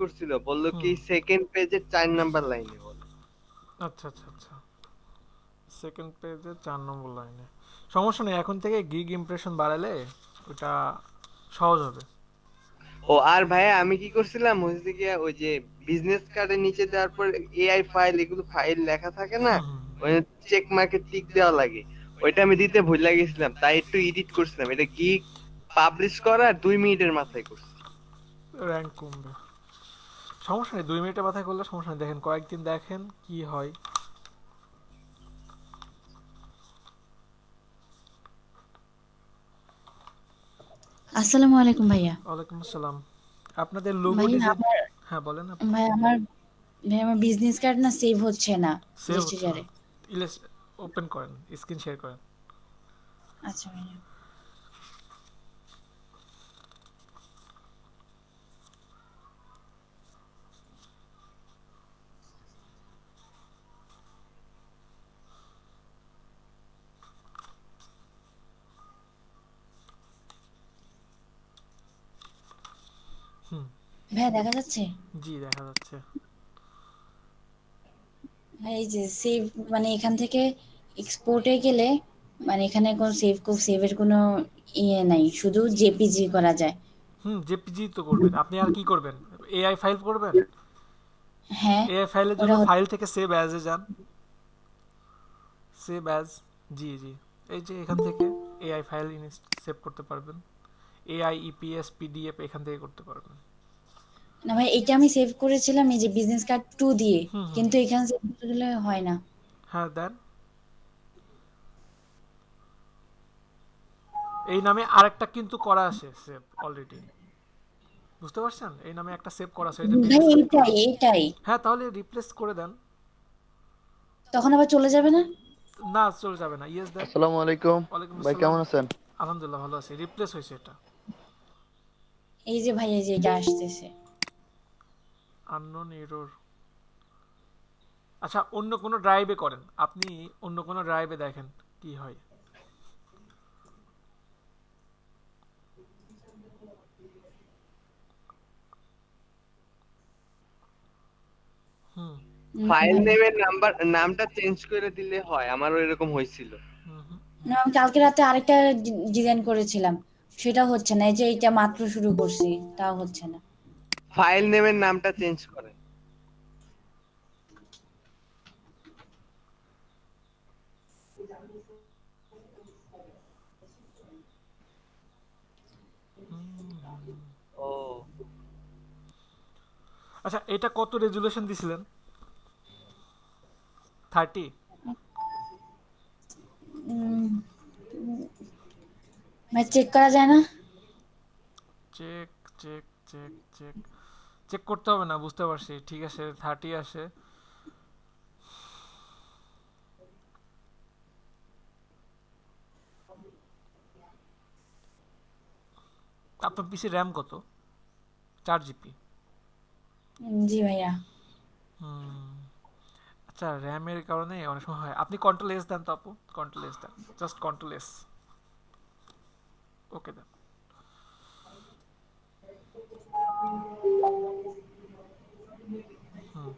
করছিল, বললো কি হুম। সেকেন্ড পেজের 4 নাম্বার লাইনে বলে। আচ্ছা আচ্ছা আচ্ছা, সেকেন্ড পেজে 4 নম্বর লাইনে। সমস্যা নেই, এখন থেকে গিগ ইমপ্রেশন বাড়ালে ওটা সহজ হবে। ও আর ভাইয়া আমি কি করছিলাম হচ্ছে গিয়া ওই যে বিজনেস কার্ডের নিচে দেওয়ার পর এআই ফাইল, এগুলো ফাইল লেখা থাকে না, হুম হুম। ওই চেক মার্কের টিক দেওয়া লাগে, ওইটা আমি দিতে ভুলে গেছিলাম, তাই একটু এডিট করছিলাম। এটা কি পাবলিশ করার 2 মিনিটের মাথায় করছি। র্যাঙ্ক কমবে, সমস্যা নেই, 2 মিনিটের মাথায় করলে সমস্যা নেই, দেখেন কয়েকদিন দেখেন কি হয়। আসসালামু আলাইকুম ভাইয়া। ওয়ালাইকুম আসসালাম। আপনাদের লোগো ভাইয়া ডিজাইন। আমার হ্যাঁ বলেন আপু। ভাই আমার ভাই আমার বিজনেস কার্ড না সেভ হচ্ছে না সেভ হচ্ছে না? ইলিস্ট্রেচারে। ইলেস ওপেন করেন, স্ক্রিন শেয়ার করেন। আচ্ছা ভাইয়া। হুম। ভাইয়া দেখা যাচ্ছে? জি দেখা যাচ্ছে। ভাই এই যে সেভ, মানে এখান থেকে এক্সপোর্টে গেলে মানে এখানে কোনো সেভের কোনো ইয়ে নাই, শুধু জেপিজি করা যায়। হুম, জেপিজি তো করবেন, আপনি আর কি করবেন? এআই ফাইল করবেন? হ্যাঁ, এআই ফাইলের জন্য ওটা ফাইল থেকে সেভ অ্যাজে যান। সেভ অ্যাজ, জি জি, এই যে এখান থেকে এআই ফাইল সেভ করতে পারবেন। এআই ইপিএস পিডিএফ এখান থেকে করতে পারবেন। না ভাই, এটা আমি সেভ করেছিলাম এই যে বিজনেস কার্ড 2 দিয়ে, হুম হুম কিন্তু হুম। এখানে সেভ করতে গেলে হয় না। হ্যাঁ দেন, এই নামে আরেকটা কিন্তু করা আছে সেভ অলরেডি, বুঝতে পারছেন? এই নামে একটা সেভ করা আছে, এই যে ভাই বিজনেস কার্ড টু। এইটাই হ্যাঁ তাহলে রিপ্লেস করে দেন। তখন আবার চলে যাবে না? না চলে যাবে না, ইয়েস দেন। আসসালামু আলাইকুম। ওয়ালাইকুম ভাই আসসালাম। কেমন আছেন? আলহামদুলিল্লাহ ভালো আছি, রিপ্লেস হয়েছে এটা। এই যে ভাই, এই যে এটা আসতেছে। Unknown error. আচ্ছা অন্য কোনো ড্রাইভে করেন আপনি, অন্য কোনো ড্রাইভে দেখেন কি হয়। হুম না ফাইল ভাই, নেমের নামটা চেঞ্জ করে দিলে হয়, আমারও এরকম হয়েছিল। হুম হুম। না আমি কালকে রাতে আরেকটা ডিজাইন করেছিলাম, সেটা হচ্ছে না। এই যে এটা মাত্র শুরু করছি, তাও হচ্ছে না। ফাইল নেমের নামটা চেঞ্জ করে। ও আচ্ছা এটা কত রেজুলেশন দিছিলেন? 30? উম, ভাই চেক করা যায় না? Check check check check check করতে হবে না, বুঝতে পারছি, ঠিক আছে 30 আসে। আপনার পিসি র্যাম কত? 4 জিবি? জি ভাইয়া। হুম। আচ্ছা র্যামের কারণে অনেক সময় হয়, আপনি কন্ট্রোল এস দেন তো আপু, কন্ট্রোল এস দেন, জাস্ট কন্ট্রোল এস। ওকে দেন। হুম।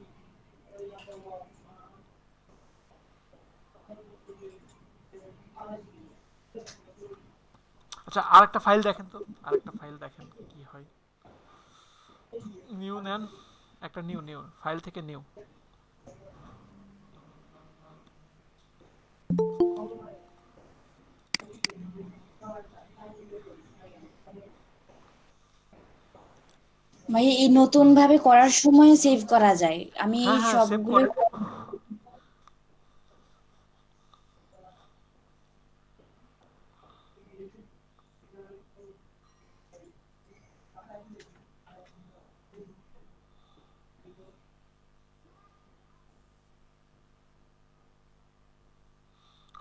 আচ্ছা আরেকটা ফাইল দেখেন তো, আরেকটা ফাইল দেখেন কি হয়। নিউ নেন, একটা নিউ নিউ ফাইল থেকে নিউ। ভাই এই নতুন হুম। ভাবে করার সময় সেভ করা যায়, আমি হ্যাঁ হ্যাঁ সেভ সবগুলো। করেন।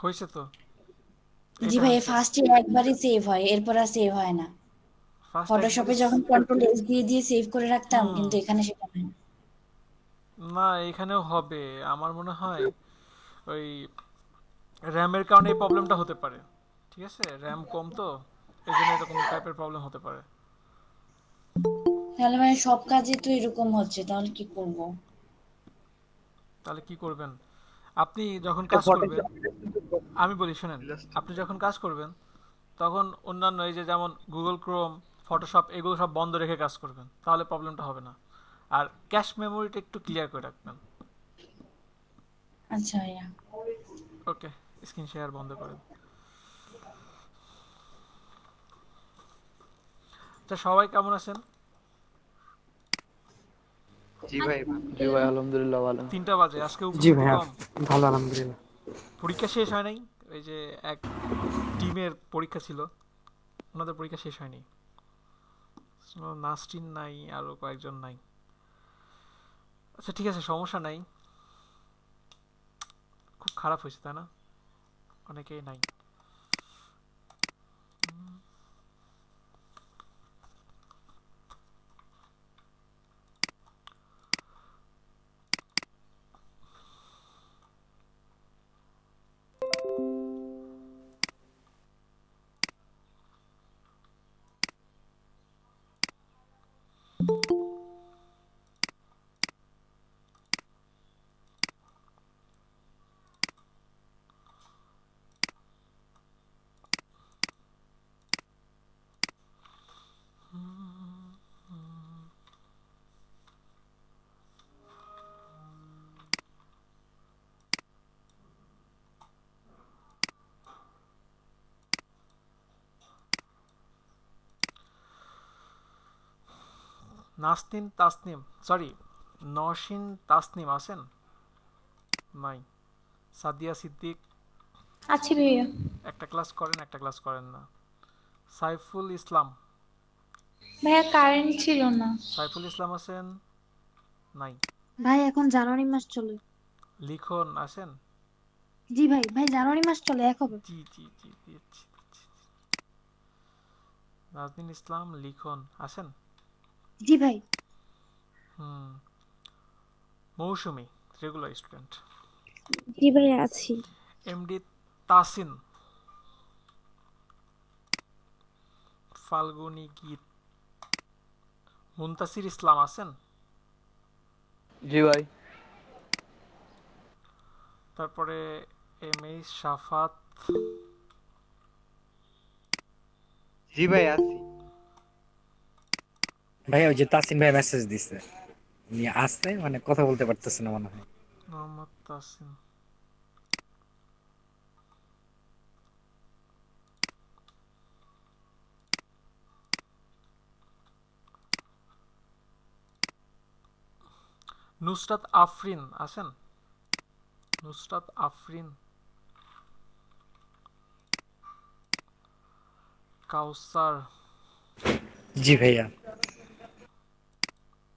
হয়েছে তো, জি এটা ভাই, হয়েছে। ফার্স্টে একবারই সেভ হয়, এরপর আর সেভ হয় না। ফার্স্ট একবারে ফটোশপে যখন কন্ট্রোল এস দিয়ে দিয়ে সেভ করে রাখতাম, হুম। কিন্তু এখানে সেটা হয় না। না এখানেও হবে আমার মনে হয়, ওই র্যামের কারণে এই প্রবলেমটা হতে পারে। ঠিক আছে, র্যাম কম তো, এই জন্য এরকম টাইপের প্রবলেম হতে পারে। তাহলে মানে সব কাজে তো এরকম হচ্ছে, তাহলে কি করব? তাহলে কি করবেন? আপনি যখন এটা কাজ করবেন, ফটোশপ আমি বলি শোনেন, আপনি যখন কাজ করবেন তখন অন্যান্য এই যে যেমন গুগল ক্রোম, ফটোশপ এগুলো সব বন্ধ রেখে কাজ করবেন, তাহলে প্রবলেমটা হবে না। আর ক্যাশ মেমোরিটা একটু ক্লিয়ার করে রাখবেন। আচ্ছা ভাইয়া। ওকে, স্ক্রিন শেয়ার বন্ধ করেন। আচ্ছা, সবাই কেমন আছেন? জি ভাই। জি ভাই আলহামদুলিল্লাহ ভালো। 3টা বাজে, আজকে জি উপস্থিতি ভাইয়া, কম। ভালো আলহামদুলিল্লাহ। পরীক্ষা শেষ হয় নাই, ওই যে এক টিমের পরীক্ষা ছিল, ওনাদের পরীক্ষা শেষ হয়নি। নাসরিন নাই, আরো কয়েকজন নাই। আচ্ছা ঠিক আছে, সমস্যা নাই। খুব খারাপ হয়েছে তাই না? অনেকেই নাই। নাসনিন তাসনিম, সরি, নওশিন তাসনিম আছেন? নাই। সাদিয়া সিদ্দিক? আছি ভাইয়া। একটা ক্লাস করেন, একটা ক্লাস করেন না। সাইফুল ইসলাম? ভাইয়া কারেন্ট ছিল না। সাইফুল ইসলাম আছেন? নাই। ভাই এখন জানুয়ারি মাস চলে। লিখন আছেন? জি ভাই, ভাই জানুয়ারি মাস চলে এক হবে। জি জি জি, দিচ্ছি দিচ্ছি। নাজনীন ইসলাম, লিখন আছেন? জি ভাই। হুম। মৌসুমী, রেগুলার স্টুডেন্ট। জি ভাই আছি। এমডি তাসিন? ফাল্গুনী গীত? মুনতাসির ইসলাম আছেন? জি ভাই। তারপরে এম এই শাফাত? জি ভাই আছি। ভাই ওই যে তাসিম ভাই মেসেজ দিছে, উনি আসতে মানে কথা বলতে পারতেছে না মনে হয়। মোহাম্মদ তাসিন? নুসরাত আফরিন আছেন? নুসরাত আফরিন? কাউসার? জি ভাইয়া।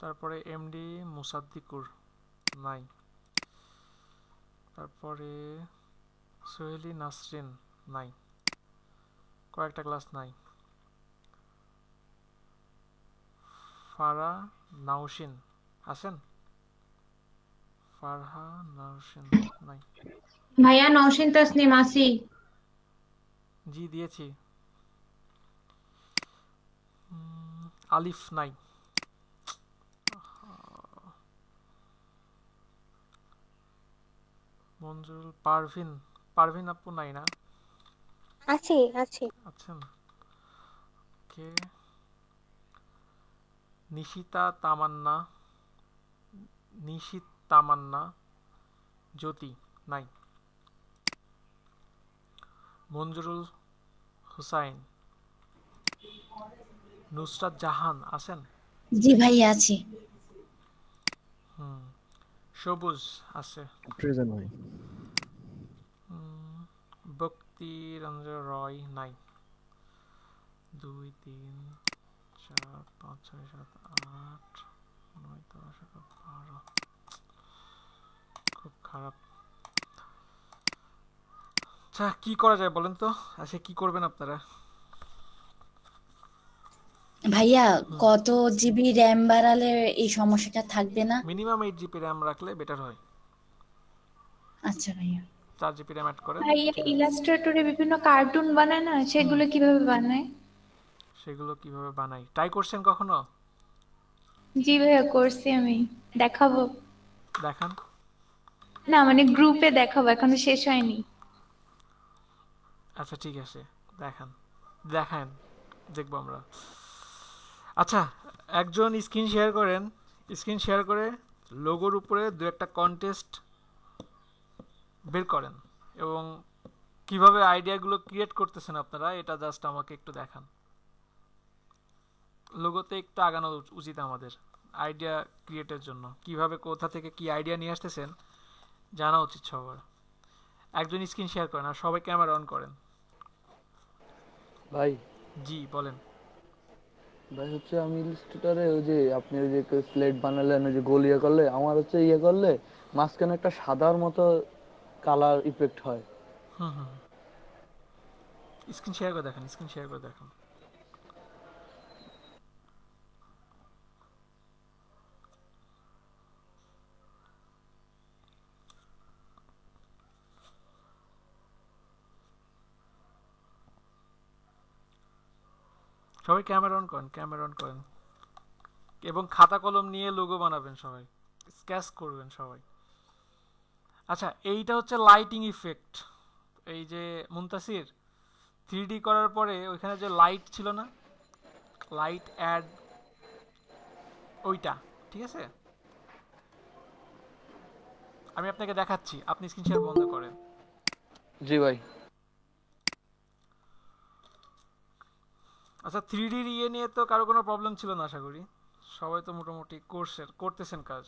তারপরে এমডি মুসাদ্দিকুর? নাই। তারপরে সোহেলি নাসরিন? নাই। কয়েকটা ক্লাস নাই। ফারা নাউশিন আছেন? ফারহা নাউশিন? নাই। ভাইয়া নওশিন তাসনিম আছি। জি দিয়েছি। আলিফ? নাই। মঞ্জুল? পারভিন? পারভিন আপু নাই না? আছি আছি। আছেন? কে? নিশিতা তামান্না? নিশিত তামান্না? জ্যোতি? নাই। মঞ্জুরুল হুসাইন? নুসরাত জাহান আছেন? জি ভাইয়া আছি। হুম। সবুজ আছে? প্রেজেন্ট ভাই। ভক্তি রঞ্জন রয়? নাই। 2 3 4 5 6 7 8 9 10 11 12। খুব খারাপ। আচ্ছা কি করা যায় বলেন তো? আচ্ছা কি করবেন আপনারা? ভাইয়া কত জিবি র্যাম বাড়ালে এই সমস্যাটা থাকবে না? মিনিমাম 8 জিবি র্যাম রাখলে বেটার হয়। আচ্ছা ভাইয়া। 4 জিবি র্যাম অ্যাড করেন, ভাইয়া ঠিক আছে। ইলাস্ট্রেটরে বিভিন্ন কার্টুন বানায় না, সেগুলো কিভাবে বানায়? সেগুলো কিভাবে বানাই ট্রাই করছেন কখনো? জি ভাইয়া করছি আমি, দেখাবো। দেখান। না মানে গ্রুপে দেখাবো, এখনো শেষ হয়নি। আচ্ছা ঠিক আছে, দেখান, দেখান, দেখবো আমরা। আচ্ছা, একজন স্ক্রিন শেয়ার করেন, স্ক্রিন শেয়ার করে লোগোর উপরে দু একটা কন্টেস্ট বের করেন এবং কিভাবে আইডিয়াগুলো ক্রিয়েট করতেছেন আপনারা এটা জাস্ট আমাকে একটু দেখান। লোগোতে একটু আগানো উচিত আমাদের আইডিয়া ক্রিয়েটের জন্য, কিভাবে কোথা থেকে কি আইডিয়া নিয়ে আসতেছেন জানা উচিত সবার। একজন স্ক্রিন শেয়ার করেন আর সবাই ক্যামেরা অন করেন। ভাই জি বলেন। ভাই হচ্ছে আমি ইলাস্ট্রেটরে ওই যে আপনি ওই যে স্লেট বানালেন, ওই যে গোল ইয়ে করলে, আমার হচ্ছে ইয়ে করলে মাঝখানে একটা সাদার মতো কালার ইফেক্ট হয়। হুম হুম, স্ক্রিন শেয়ার করে দেখেন, স্ক্রিন শেয়ার করে দেখেন। সবাই ক্যামেরা অন করেন, ক্যামেরা অন করেন এবং খাতা কলম নিয়ে লোগো বানাবেন সবাই, স্কেচ করবেন সবাই। আচ্ছা, এইটা হচ্ছে লাইটিং ইফেক্ট। এই যে মুনতাসির 3D করার পরে ওইখানে যে লাইট ছিল না, লাইট অ্যাড, ওইটা ঠিক আছে। আমি আপনাকে দেখাচ্ছি, আপনি স্ক্রিন শেয়ার বন্ধ করেন। জি ভাই। আচ্ছা, 3D ইয়ে নিয়ে তো কারো কোনো প্রবলেম ছিল না আশা করি, সবাই তো মোটামুটি করতেছেন কাজ।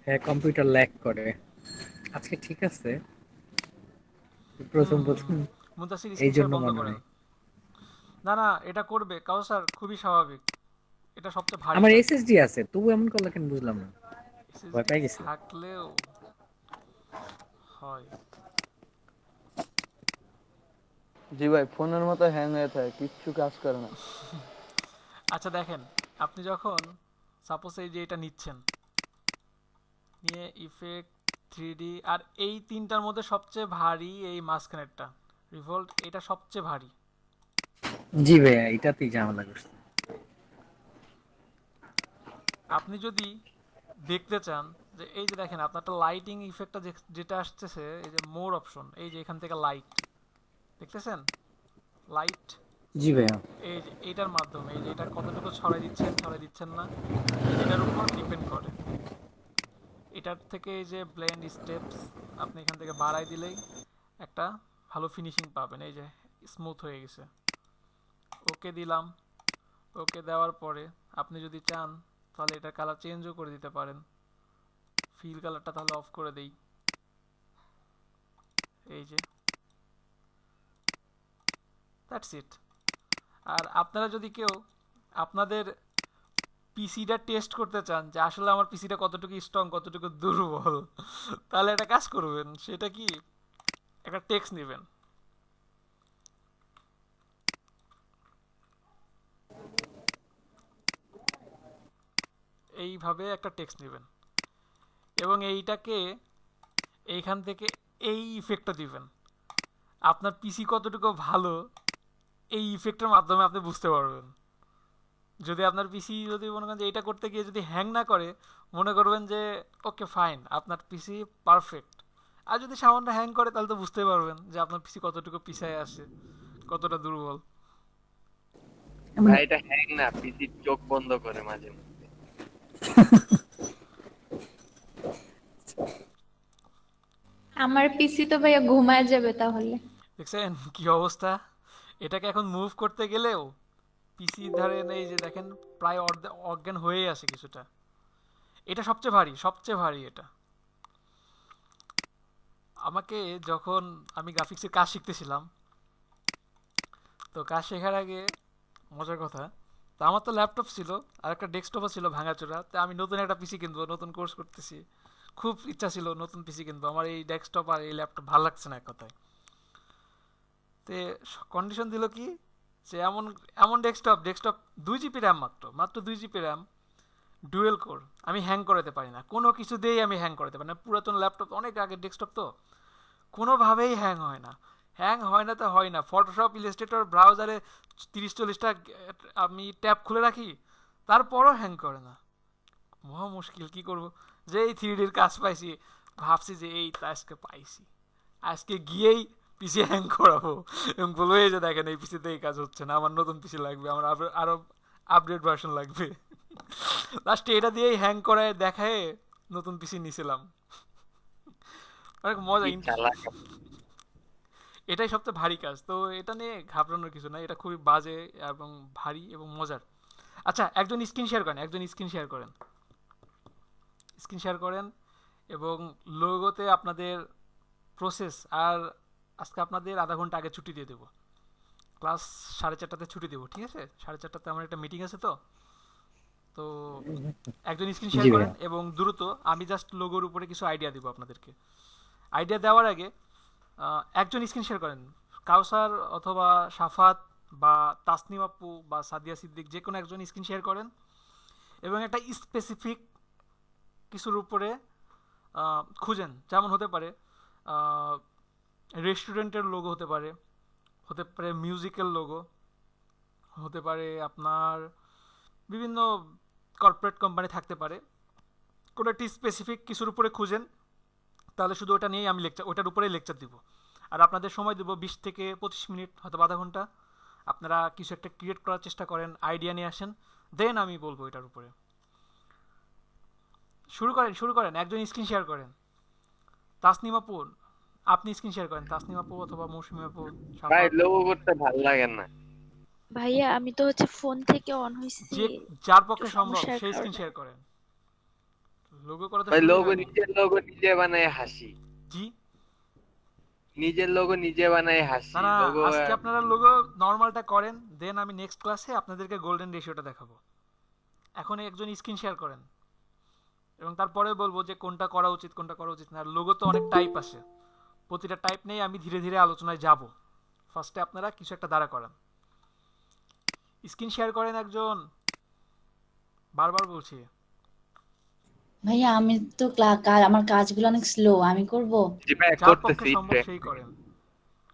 হ্যাঁ, কম্পিউটার ল্যাগ করে আজকে, ঠিক আছে, প্রথম প্রথম মুনতাসির এই স্ক্রিন শেয়ার জন্য বন্ধ মনে করেন। হয়। না না, এটা করবে কাউসার, খুবই স্বাভাবিক, এটা সবচেয়ে ভারী আমার কাজ। এসএসডি আছে, তবু এমন করলে কেন বুঝলাম না, ভয় এসএসডি পেয়ে গেছে। থাকলেও হয়। জি ভাই, ফোনের মতো হ্যাং হয়ে থাকে, কিচ্ছু কাজ করে না। আচ্ছা দেখেন, আপনি যখন সাপোজ এই যে এটা নিচ্ছেন, নিয়ে ইফেক্ট, 3D, আর এই তিনটার মধ্যে সবচেয়ে ভারী এই মাঝখানেরটা রিভল্ট, এটা সবচেয়ে ভারী। জি ভাইয়া, এটাতেই ঝামেলা করছে। আপনি যদি দেখতে চান যে এই যে দেখেন আপনারটা লাইটিং ইফেক্টটা যেটা আসতেছে, এই যে মোর অপশন, এই যে এখান থেকে লাইট দেখতেছেন, লাইট, জি ভাইয়া। এই যে এইটার মাধ্যমে এই যে এটা কতটুকু ছড়াই দিচ্ছেন না, এটার উপর ডিপেন্ড করে। এটার থেকে এই যে ব্লেন্ড স্টেপস আপনি এখান থেকে বাড়াই দিলেই একটা ভালো ফিনিশিং পাবেন। এই যে স্মুথ হয়ে গেছে, ওকে দিলাম। ওকে দেওয়ার পরে আপনি যদি চান তাহলে এটা কালার চেঞ্জও করে দিতে পারেন। ফিল কালারটা তাহলে অফ করে দেই, এই যে দ্যাটস ইট। আর আপনারা যদি কেউ আপনাদের পিসিটা টেস্ট করতে চান যে আসলে আমার পিসিটা কতটুকু স্ট্রং কতটুকু দুর্বল, তাহলে একটা কাজ করবেন, সেটা কি, একটা টেক্সট নেবেন, এইভাবে একটা টেক্সট নেবেন এবং এইটাকে এইখান থেকে এই ইফেক্টটা দিবেন। আপনার পিসি কতটুকু ভালো এই ইফেক্টের মাধ্যমে আপনি বুঝতে পারবেন। যদি আপনার পিসি যদি মনে করেন যে এইটা করতে গিয়ে যদি হ্যাং না করে, মনে করবেন যে ওকে ফাইন, আপনার পিসি পারফেক্ট। আর যদি সামান্য হ্যাং করে তাহলে তো বুঝতে পারবেন যে আপনার পিসি কতটুকু পিছায় আসে, কতটা দুর্বল। ভাই এটা হ্যাং না, পিসির চোখ বন্ধ করে মাঝে মধ্যে। আমার পিসি তো ভাইয়া ঘুমায় যাবে তাহলে। দেখছেন কি অবস্থা, এটাকে এখন মুভ করতে গেলেও পিসি ধরেন এই যে দেখেন প্রায় অজ্ঞান হয়ে আসে কিছুটা। এটা সবচেয়ে ভারী, সবচেয়ে ভারী এটা। আমাকে যখন আমি গ্রাফিক্সের কাজ শিখতেছিলাম, তো কাজ শেখার আগে মজার কথা, তো আমার তো ল্যাপটপ ছিল আর একটা ডেস্কটপও ছিল ভাঙাচোরা, তো আমি নতুন একটা পিসি কিনবো, নতুন কোর্স করতেছি, খুব ইচ্ছা ছিল নতুন পিসি কিনবো, আমার এই ডেস্কটপ আর এই ল্যাপটপ ভালো লাগছে না এক কথায়। তে কন্ডিশন দিল কি, যে এমন এমন ডেস্কটপ 2 GB র্যাম, মাত্র 2 GB র্যাম, ডুয়েল কোর, আমি হ্যাং করাতে পারি না, কোনো কিছু দিয়েই আমি হ্যাং করাতে পারি না। পুরাতন ল্যাপটপ, অনেক আগের ডেস্কটপ তো, কোনোভাবেই হ্যাং হয় না। হ্যাং হয় না তো হয় না। ফটোশপ, ইলাস্ট্রেটর ব্রাউজারে 30-40টা আমি ট্যাব খুলে রাখি, তারপরও হ্যাং করে না। মহা মুশকিল, কি করব। যে এই 3Dর কাজ পাইছি, ভাবছি যে এই তো আজকে পাইছি, আজকে গিয়েই পিসি হ্যাং করাবো এবং বলবো এই যে দেখেন এই পিসিতে এই কাজ হচ্ছে না, আমার নতুন পিসি লাগবে, আমার আরো আপডেট ভার্সন লাগবে। লাস্টে এটা দিয়েই হ্যাং করায় দেখায় নতুন পিসি নিছিলাম। অনেক মজা। কি চালাক। এটাই সবচেয়ে ভারী কাজ, তো এটা নিয়ে ঘাবড়ানোর কিছু না, এটা খুবই বাজে এবং ভারী এবং মজার। আচ্ছা, একজন স্ক্রিন শেয়ার করেন, স্ক্রিন শেয়ার করেন এবং লোগোতে আপনাদের প্রসেস। আর আজকে আপনাদের আধা ঘন্টা আগে ছুটি দিয়ে দেবো, ক্লাস 4:30টাতে ছুটি দেবো, ঠিক আছে? 4:30টাতে আমার একটা মিটিং আছে, তো তো একজন স্ক্রিন শেয়ার জি করেন ভাইয়া। এবং দ্রুত আমি জাস্ট লোগোর উপরে কিছু আইডিয়া দিব আপনাদেরকে। আইডিয়া দেওয়ার আগে একজন স্ক্রিন শেয়ার করেন, কাউসার অথবা সাফাত বা তাসনিম আপু বা সাদিয়া সিদ্দিক, যে কোনো একজন স্ক্রিন শেয়ার করেন এবং একটা স্পেসিফিক কিছুর উপরে খুঁজেন। যেমন হতে পারে রেস্টুরেন্টের লোগো, হতে পারে মিউজিক্যাল লোগো, হতে পারে আপনার বিভিন্ন কর্পোরেট কোম্পানি থাকতে পারে। কোনো একটি স্পেসিফিক কিছুর উপরে খুঁজেন, তাহলে শুধু ওটা নিয়েই আমি ওটার উপরেই লেকচার দিব। আর আপনাদের সময় দেবো 20 থেকে 25 মিনিট, হয়তো আধা ঘন্টা। আপনারা কিছু একটা ক্রিয়েট করার চেষ্টা করেন, আইডিয়া নিয়ে আসেন, দেন আমি বলবো এটার উপরে। শুরু করেন। একজন স্ক্রিন শেয়ার করেন। তাসনিম আপু, আপনি স্ক্রিন শেয়ার করেন, তাসনিম আপু অথবা মৌসুমী আপু, ভাই সাফাত। লোগো করতে ভালো লাগে না। ভাইয়া আমি তো হচ্ছে ফোন থেকে অন হইছি, যে যার পক্ষে একটু সম্ভব সমস্যার সেই স্ক্রিন কারণে। শেয়ার করেন। লোগো করা তো ভাই শুরুই লোগো হয়নি। নিজের লোগো নিজে বানায় হাসি, জি নিজের লোগো নিজে বানায় হাসি। না না, লোগো আজকে আপনারা লোগো নর্মালটা করেন, দেন আমি নেক্সট ক্লাসে আপনাদেরকে গোল্ডেন রেশিওটা দেখাবো। এখন একজন স্ক্রিন শেয়ার করেন এবং তারপরে বলবো যে কোনটা করা উচিত না। আর লোগো তো অনেক টাইপ আছে, প্রতিটা টাইপ নিয়ে আমি ধীরে ধীরে আলোচনায় যাব। ফার্স্টে আপনারা কিছু একটা দাঁড়া করান। স্ক্রিন শেয়ার করেন একজন, বারবার বলছি। ভাইয়া আমি তো আমার কাজগুলো অনেক স্লো, আমি করব। জি ভাই যার পক্ষে করতেছি সম্ভব একটু। সেই করেন,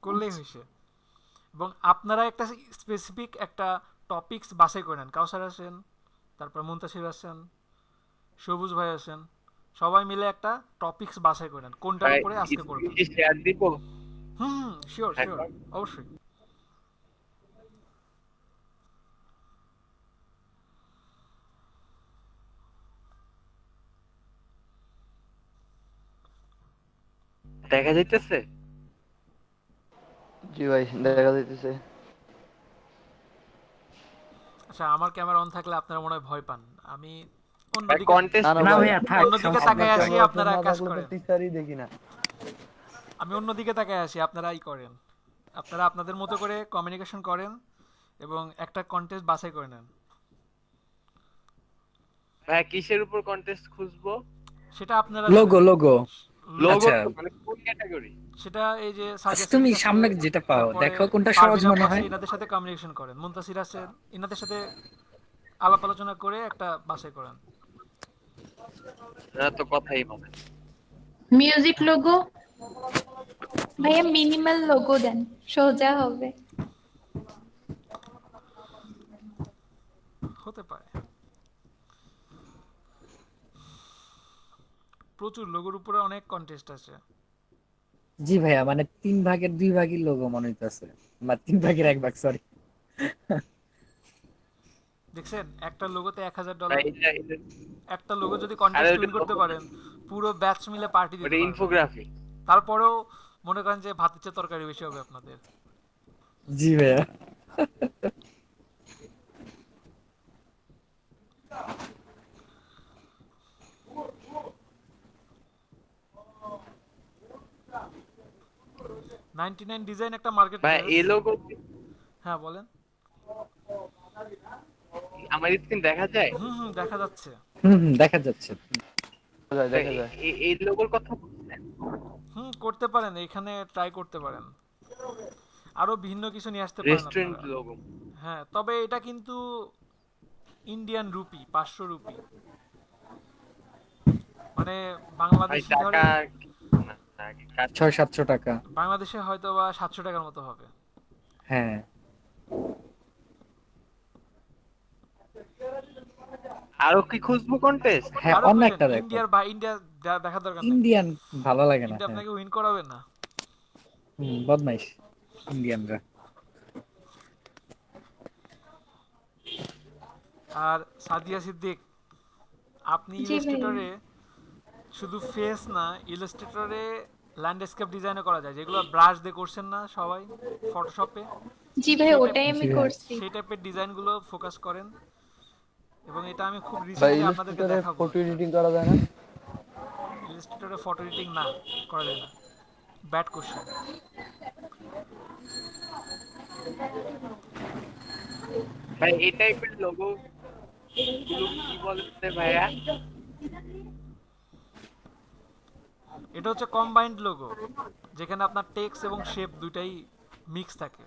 করলেই হয়েছে। এবং আপনারা একটা স্পেসিফিক একটা টপিকস বাছাই করে নেন। কাউসার আছেন, তারপর মুনতাসির আছেন, সবুজ ভাই আছেন, সবাই মিলে একটা টপিকস বাছাই করে নেন কোনটার ভাই উপরে আজকে করবেন। শেয়ার দিব। শিওর এখন অবশ্যই। দেখা যাইতেছে। জি ভাই, দেখা যাইতেছে। আচ্ছা, আমার ক্যামেরা অন থাকলে আপনারা মনে হয় ভয় পান। আমি ভাই অন্যদিকে কন্টেস্ট না না না ভাই, ভাইয়া থাক, অন্যদিকে সমস্যা তাকায় নেই। আছি, ক্যামেরা আপনারা না কাজ থাকলে তো করেন। টিচারই দেখি না। আমি অন্যদিকে তাকায় আছি, আপনারা করেন। আপনারা আপনাদের মতো করে কমিউনিকেশন করেন এবং একটা কন্টেস্ট বাছাই করে নেন। ভাই কিসের উপর কন্টেস্ট খুঁজবো? সেটা আপনারা লোগো লোগো, লোগো আচ্ছা। মানে কোন ক্যাটাগরি? সেটা এই যে আচ্ছা, তুমি সামনে যেটা পাও দেখো কোনটা সহজ মনে হয়। এনাদের সাথে কমিউনিকেশন করেন, মুনতাসির আছে, এনাদের সাথে আলাপ আলোচনা করে একটা বাছাই করেন। না তো কথাই বলে। মিউজিক লোগো, ভাইয়া মিনিমাল লোগো দেন, সোজা হবে। হতে পারে। প্রচুর লোগোর উপরে অনেক কন্টেস্ট আছে। জি ভাইয়া, মানে 3 ভাগের 2 ভাগই লোগো মনে হইতাছে, বা 3 ভাগের 1 ভাগ, সরি। দেখছেন, একটা লোগোতে ভাই $1000। এটা একটা লোগো যদি আরে কন্টেস্ট ওটা উইন করতে পারেন, পুরো ব্যাচ মিলে পার্টি দিতে ওটা পারবেন। ইনফোগ্রাফি। তারপরেও মনে করেন যে ভাতের চেয়ে তরকারি বেশি হবে আপনাদের। জি ভাইয়া। ডিজাইন একটা মার্কেট ভাই এই লোগো হ্যাঁ বলেন। আমার স্ক্রিন দেখা যায়? দেখা যাচ্ছে। দেখা যাচ্ছে। দেখা যায়। এই লোগোর কথা বলছেন? করতে পারেন, এখানে ট্রাই করতে পারেন। আরো ভিন্ন কিছু নিয়ে আসতে পারেন রেস্টুরেন্ট আপনারা। লোগো। হ্যাঁ, তবে এটা কিন্তু ইন্ডিয়ান রুপি, 500 রুপি, মানে ভাই বাংলাদেশি টাকা ধরে। না। আগে কাট 600-700 টাকা। বাংলাদেশে হয়তো বা 700 টাকার মতো হবে। হ্যাঁ আরো কি খুঁজবো কন্টেস্ট? হ্যাঁ, আরো অন্য খুঁজেন, একটা দেখো। ইন্ডিয়ার বা ইন্ডিয়া দেখার দরকার নেই। ইন্ডিয়ান ভালো লাগে না। ইন্ডিয়া হ্যাঁ আপনাকে উইন করাবে না। বদমাইশ ইন্ডিয়ানরা। আর সাদিয়া সিদ্দিক, আপনি জি ভাইয়া। ইলাস্ট্রেটরে শুধু ফেস না, ইলাস্ট্রেটরে ল্যান্ডস্কেপ ডিজাইনও করা যায়, যেগুলো ব্রাশ দিয়ে করছেন না সবাই ফটোশপে। জি ভাই, সেই ওটাই টাইপ আমি জি ভাইয়া। করছি। সেই টাইপের ডিজাইনগুলো ফোকাস করেন, এবং এটা আমি খুব ভাই রিসেন্টলি আপনাদেরকে ইলাস্ট্রেটরে দেখাবো। ফটো এডিটিং করা যায় না? ইলাস্ট্রেটরে ফটো এডিটিং না করা যায় না, ব্যাড কোশ্চেন। ভাই এই টাইপের লোগো গুলো কি বলতে ভাইয়া? এটা হচ্ছে কম্বাইন্ড লোগো, যেখানে আপনার টেক্সট এবং শেপ দুইটাই মিক্স থাকে।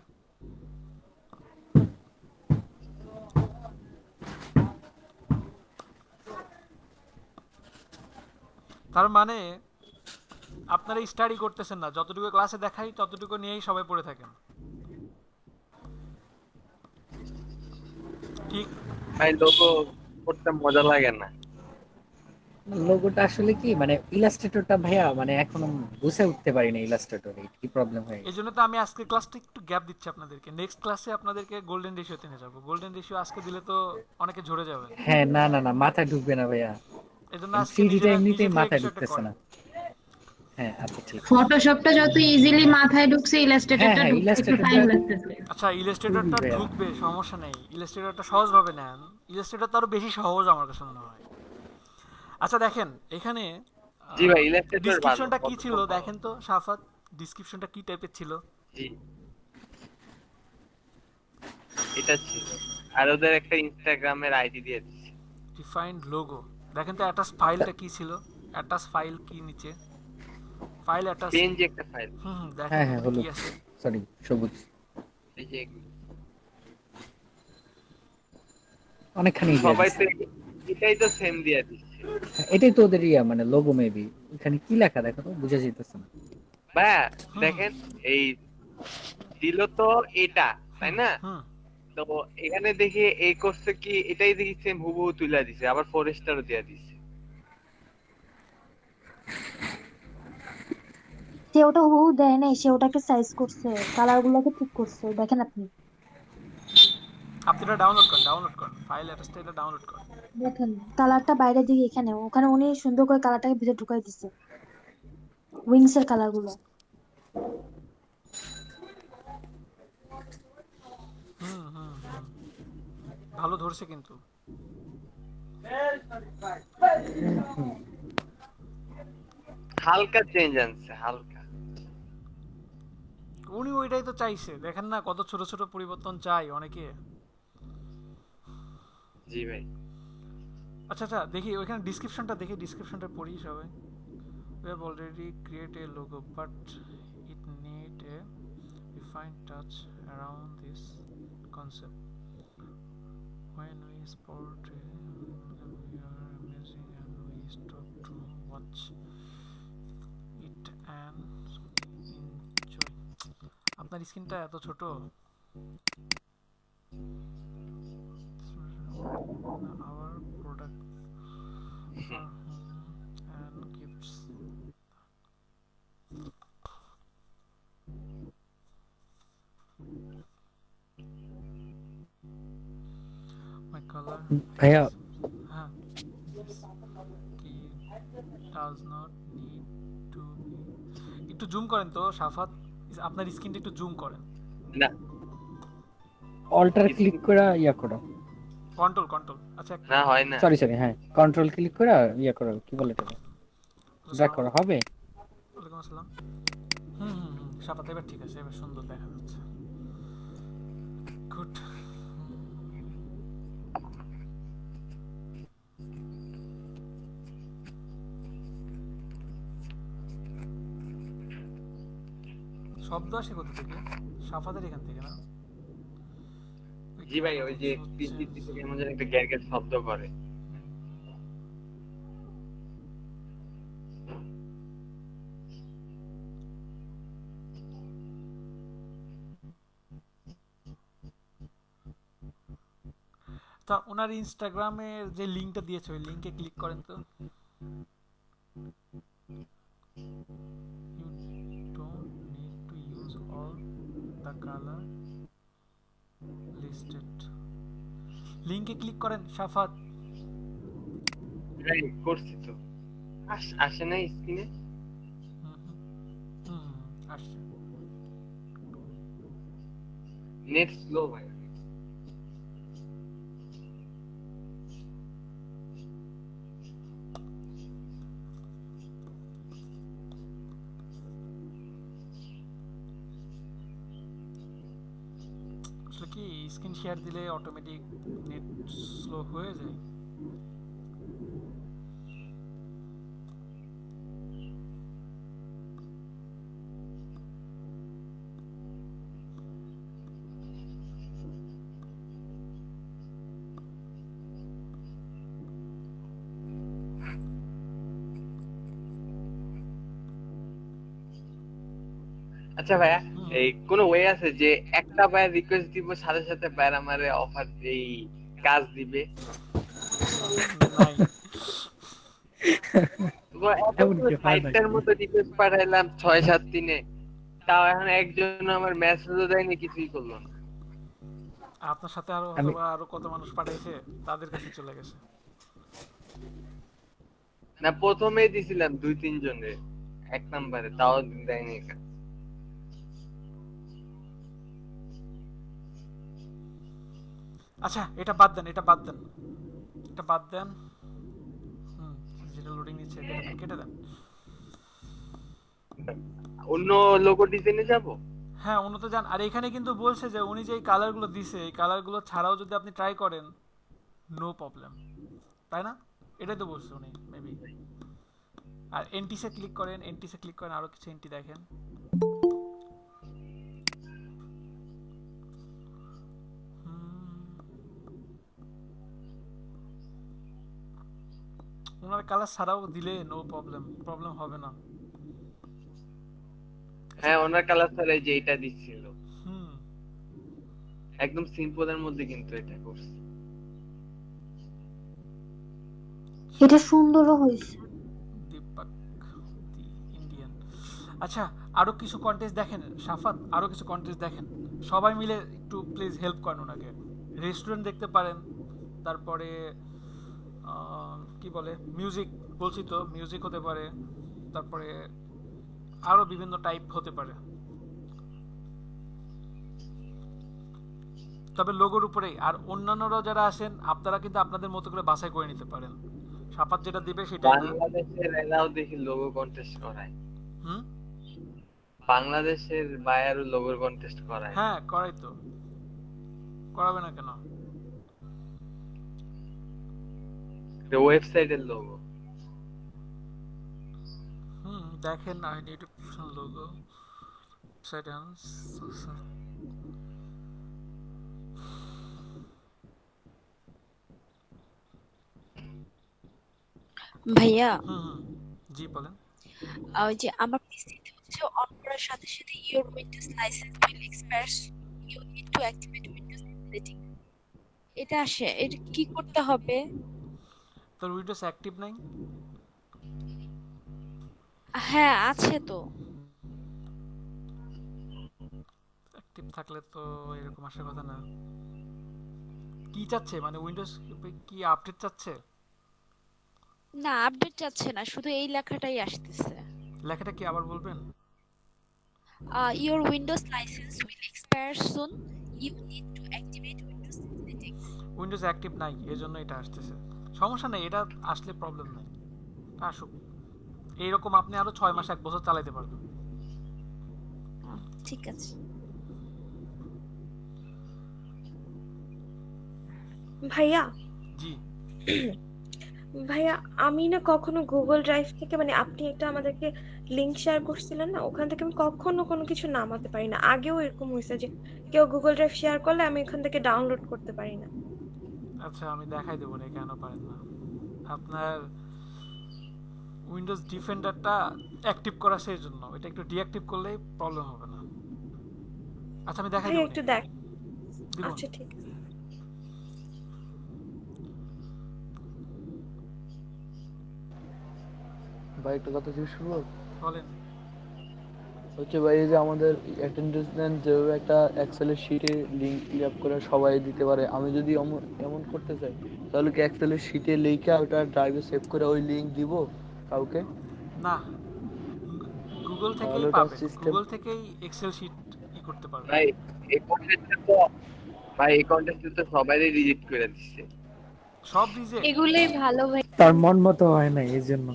তার মানে আপনারা স্টাডি করতেছেন না, যতটুকু ক্লাসে দেখাই ততটুকু নিয়েই সবাই পড়ে থাকেন, ঠিক? ভাই লোগো করতে মজা লাগে না। লোগোটা আসলে কি মানে ইলাস্ট্রেটরটা ভাইয়া মানে এখনো বুঝে উঠতে পারি না ইলাস্ট্রেটরে কি প্রবলেম হয়ে এই গেছে। জন্য তো আমি আজকে ক্লাসটা একটু গ্যাপ দিচ্ছি আপনাদেরকে, নেক্সট ক্লাসে আপনাদেরকে গোল্ডেন রেশিওতে নিয়ে যাবো। গোল্ডেন রেশিও আজকে দিলে তো অনেকে ঝরে যাবে, হ্যাঁ না না না, মাথা ঢুকবে না ভাইয়া। এই জন্য আজকে থ্রিডিটা নিজে এমনিতেই থেকে মাথায় কিছু একটা ঢুকতেছে করেন। না। হ্যাঁ আচ্ছা ঠিক। ফটোশপটা যত ইজিলি মাথায় ঢুকছে, হ্যাঁ ইলাস্ট্রেটরটা হ্যাঁ ঢুকতে একটু ইলাস্ট্রেটরটা টাইম লাগতেছে। আচ্ছা, ইলাস্ট্রেটরটা খুবই ভাইয়া। ঢুকবে, সমস্যা নেই, ইলাস্ট্রেটরটা সহজভাবে নেন। ইলাস্ট্রেটর তো আরো বেশি সহজ আমার কাছে মনে হয়। আচ্ছা দেখেন এখানে জি ভাই ইলাস্ট্রেটর ভালো। ডিসক্রিপশনটা কি ছিল দেখেন তো সাফাত, ডিসক্রিপশনটা কি টাইপের ছিল? জি এটা ছিল। আর ওদের একটা ইনস্টাগ্রামের আইডি দিয়ে দিচ্ছে। ডিফাইন্ড লোগো, দেখেন তো অ্যাটাচ ফাইলটা কি ছিল? অ্যাটাচ ফাইল কি নিচে? ফাইল অ্যাটাচ, পেন যে একটা ফাইল। দেখেন হ্যাঁ হ্যাঁ এখানে কি হলুদ, আছে। সরি সবুজ, এই যে এগুলো। অনেকখানি দিয়ে সবাই দিছে। তো এটাই তো সেম দিয়ে দিচ্ছে। হ্যাঁ, এটাই তো ওদের মানে লোগো মেবি। এখানে কি লেখা দেখো তো, বুঝা যাইতেছে না। ভাইয়া দেখেন এই দিল তো এটা, তাই না? হুম তো এখানে দেখি এই করছে কি, এটাই দেখি সেম হুবহু তুলে দিছে, আবার ফরেস্টারও দিয়ে দিছে। সে ওটা হুবহু দেয় নাই, সে ওটাকে সাইজ করছে, কালার গুলোকে ঠিক করছে, দেখেন আপনি। আপনি এটা ডাউনলোড করেন, ফাইল অ্যাটাচটা এটা ডাউনলোড করেন। দেখেন কালারটা বাইরের দিকে, এখানে ওখানে উনি সুন্দর করে কালারটাকে ভিতরে ঢুকাই দিছে, উইংস এর কালার গুলো। হুম হুম হুম, ভালো ধরছে কিন্তু। হালকা চেঞ্জ আনছে, হালকা। উনি ওইটাই তো চাইছে, দেখেন না কত ছোট ছোট পরিবর্তন চাই অনেকে। জি ভাই আচ্ছা আচ্ছা, দেখি ওইখানে ডিসক্রিপশনটা পড়ি সবাই। We have already created a logo, but it need a refined touch around this concept. When we sport, we are amazing and we stop to watch it and enjoy. আপনার স্ক্রিনটা এত ছোট। Our product and gifts. My color ভাইয়া হ্যাঁ কি does not need to be, একটু zoom করেন তো সাফাত, আপনার স্ক্রিনটা একটু জুম করেন। না অল্টার ক্লিক করে ইয়া করো। কন্ট্রোল আচ্ছা না হয় না। সরি হ্যাঁ, কন্ট্রোল ক্লিক করে ইয়া করো, কি বলে এটা, ড্র্যাগ করো হবে। ওয়ালাইকুম আসসালাম। সাফাত এবার ঠিক আছে, এবার সুন্দর দেখা যাচ্ছে, গুড। শব্দ আসে কোথা থেকে? সাফাতের এখান থেকে না? জি ভাই ওই যে পিসি থেকে কেমন যেন একটা গ্যারগ্যার শব্দ করে। তা ওনার ইনস্টাগ্রামের যে লিংকটা দিয়েছে ওই লিংকে ক্লিক করেন তো। You don't need to use all the color listed. লিংকে ক্লিক করেন শাফাত। রাইট, করছি তো। আসে না স্ক্রিনে? আসছে। নেট স্লো ভাই। আসলে কি স্ক্রিন শেয়ার দিলে অটোমেটিক নেট স্লো হয়ে যায়। আচ্ছা ভাইয়া, এই কোন ওয়ে আছে যে একটা ভাইয়া রিকোয়েস্ট দিব সাথে সাথে ভাইয়া আমারে অফার এই কাজ দিবে? নাই। এমন কি হয় নাকি? 60টার মতো রিকোয়েস্ট পাঠাইলাম 6-7 দিনে, তাও এখন একজন আমার মেসেজও দেয়নি, কিছুই করলো না। আপনার সাথে আরো হয়তোবা আরো কত মানুষ পাঠাইছে, তাদের কাছে চলে গেছে। না, প্রথমেই দিছিলাম 2-3 জনের এক নম্বরে, তাও দেয়নি কাজ। আচ্ছা এটা বাদ দেন, এটা বাদ দেন, এটা বাদ দেন। যেটা লোডিং নিচ্ছে কেটে দেন। অন্য লোগো ডিজাইনে যাব? হ্যাঁ উন্নত যান। আর এখানে কিন্তু বলছে যে উনি যে কালারগুলো দিছে এই কালারগুলো ছাড়াও যদি আপনি ট্রাই করেন নো প্রবলেম, তাই না? এটাই তো বলছে উনি মেবি। আর এনটিসে ক্লিক করেন, এনটিসে ক্লিক করেন, আরো কিছু এনটি দেখেন। ওনার কালার ছাড়াও দিলে নো প্রবলেম, প্রবলেম হবে না। হ্যাঁ, ওনার কালার ছাড়া যে এটা দিছিল হুম একদম সিম্পলের মধ্যে, কিন্তু এটা করছে। এটা সুন্দরও হয়েছে। Deepak the Indian. আচ্ছা আরো কিছু কন্টেস্ট দেখেন শাফাত, আরো কিছু কন্টেস্ট দেখেন, সবাই মিলে একটু প্লিজ হেল্প করেন ওনাকে। রেস্টুরেন্ট দেখতে পারেন, তারপরে কি বলে মিউজিক, বলছি তো মিউজিক হতে পারে, তারপরে আরো বিভিন্ন টাইপ হতে পারে। তবে লোগোর উপরেই। আর অন্যান্যরা যারা আছেন আপনারা কিন্তু আপনাদের মতো করে বাছাই করে নিতে পারেন। শাফাত যেটা দিবে সেটা। বাংলাদেশের এরাও দেখি লোগো কন্টেস্ট করায়। হুম বাংলাদেশের বায়ারও লোগোর কন্টেস্ট করায়। হ্যাঁ করাই তো, করাবে না কেন? ওয়েবসাইটের লোগো। দেখেন I need professional logo settings. ভাইয়া জি বলেন। ওই যে আমার পিসিতে হচ্ছে অন করার সাথে সাথে your Windows license will expire, you need to activate Windows setting, এটা আসে, এটা কি করতে হবে? তোর উইন্ডোজ অ্যাক্টিভ নাই? হ্যাঁ আছে তো। অ্যাক্টিভ থাকলে তো এরকম আসার কথা না। কি চাচ্ছে মানে উইন্ডোজ কি আপডেট চাচ্ছে? না আপডেট যাচ্ছে না, শুধু এই লেখাটাই আসতেছে। লেখাটা কি আবার বলবেন? Your Windows license will expire soon, you need to activate Windows settings. Windows active নাই এজন্য এটা আসতেছে। সমস্যা নেই, এটা আসলে প্রবলেম নাই, আসুক। এইরকম আপনি আরো 6 মাস 1 বছর চালাতে পারবেন। ঠিক আছে ভাইয়া। জি ভাইয়া আমি না কখনো গুগল ড্রাইভ থেকে, মানে আপনি একটা আমাদেরকে লিংক শেয়ার করছিলেন না, ওখান থেকে আমি কখনো কোনো কিছু নামাতে পারি না। আগেও এরকম হয়েছে যে কেউ গুগল ড্রাইভ শেয়ার করলে আমি ওখান থেকে ডাউনলোড করতে পারি না। আচ্ছা আমি দেখাই দেবো না কেন পারেন না। আপনার উইন্ডোজ ডিফেন্ডারটা অ্যাক্টিভ করা সেই জন্য, এটা একটু ডিঅ্যাক্টিভ করলেই প্রবলেম হবে না। আচ্ছা আমি দেখাই ভাইয়া দেবো। একটু দেখ। আচ্ছা ঠিক আছে। ভাই একটা কথা জিজ্ঞেস করবো? বলেন। হচ্ছে ভাই এই যে আমাদের অ্যাটেন্ডেন্স নেন যেভাবে একটা এক্সেলের শিটে লিংক ফিল আপ করে সবাই দিতে পারে, আমি যদি এমন করতে চাই তাহলে কি এক্সেলের শিটে লিখে ওটা ড্রাইভে সেভ করে ওই লিংক দিব কাউকে? না, গুগল তাহলে থেকেই ওটা পাবেন, সিস্টেম। গুগল থেকেই এক্সেল শিট করতে পারবেন। ভাই এই কন্টেস্টে তো ভাই এই কন্টেস্টে তো সবাইই রিজেক্ট করে দিচ্ছে। সব রিজেক্ট, এগুলোই ভালো ভাই। তার মন মতো হয় না এই জন্য।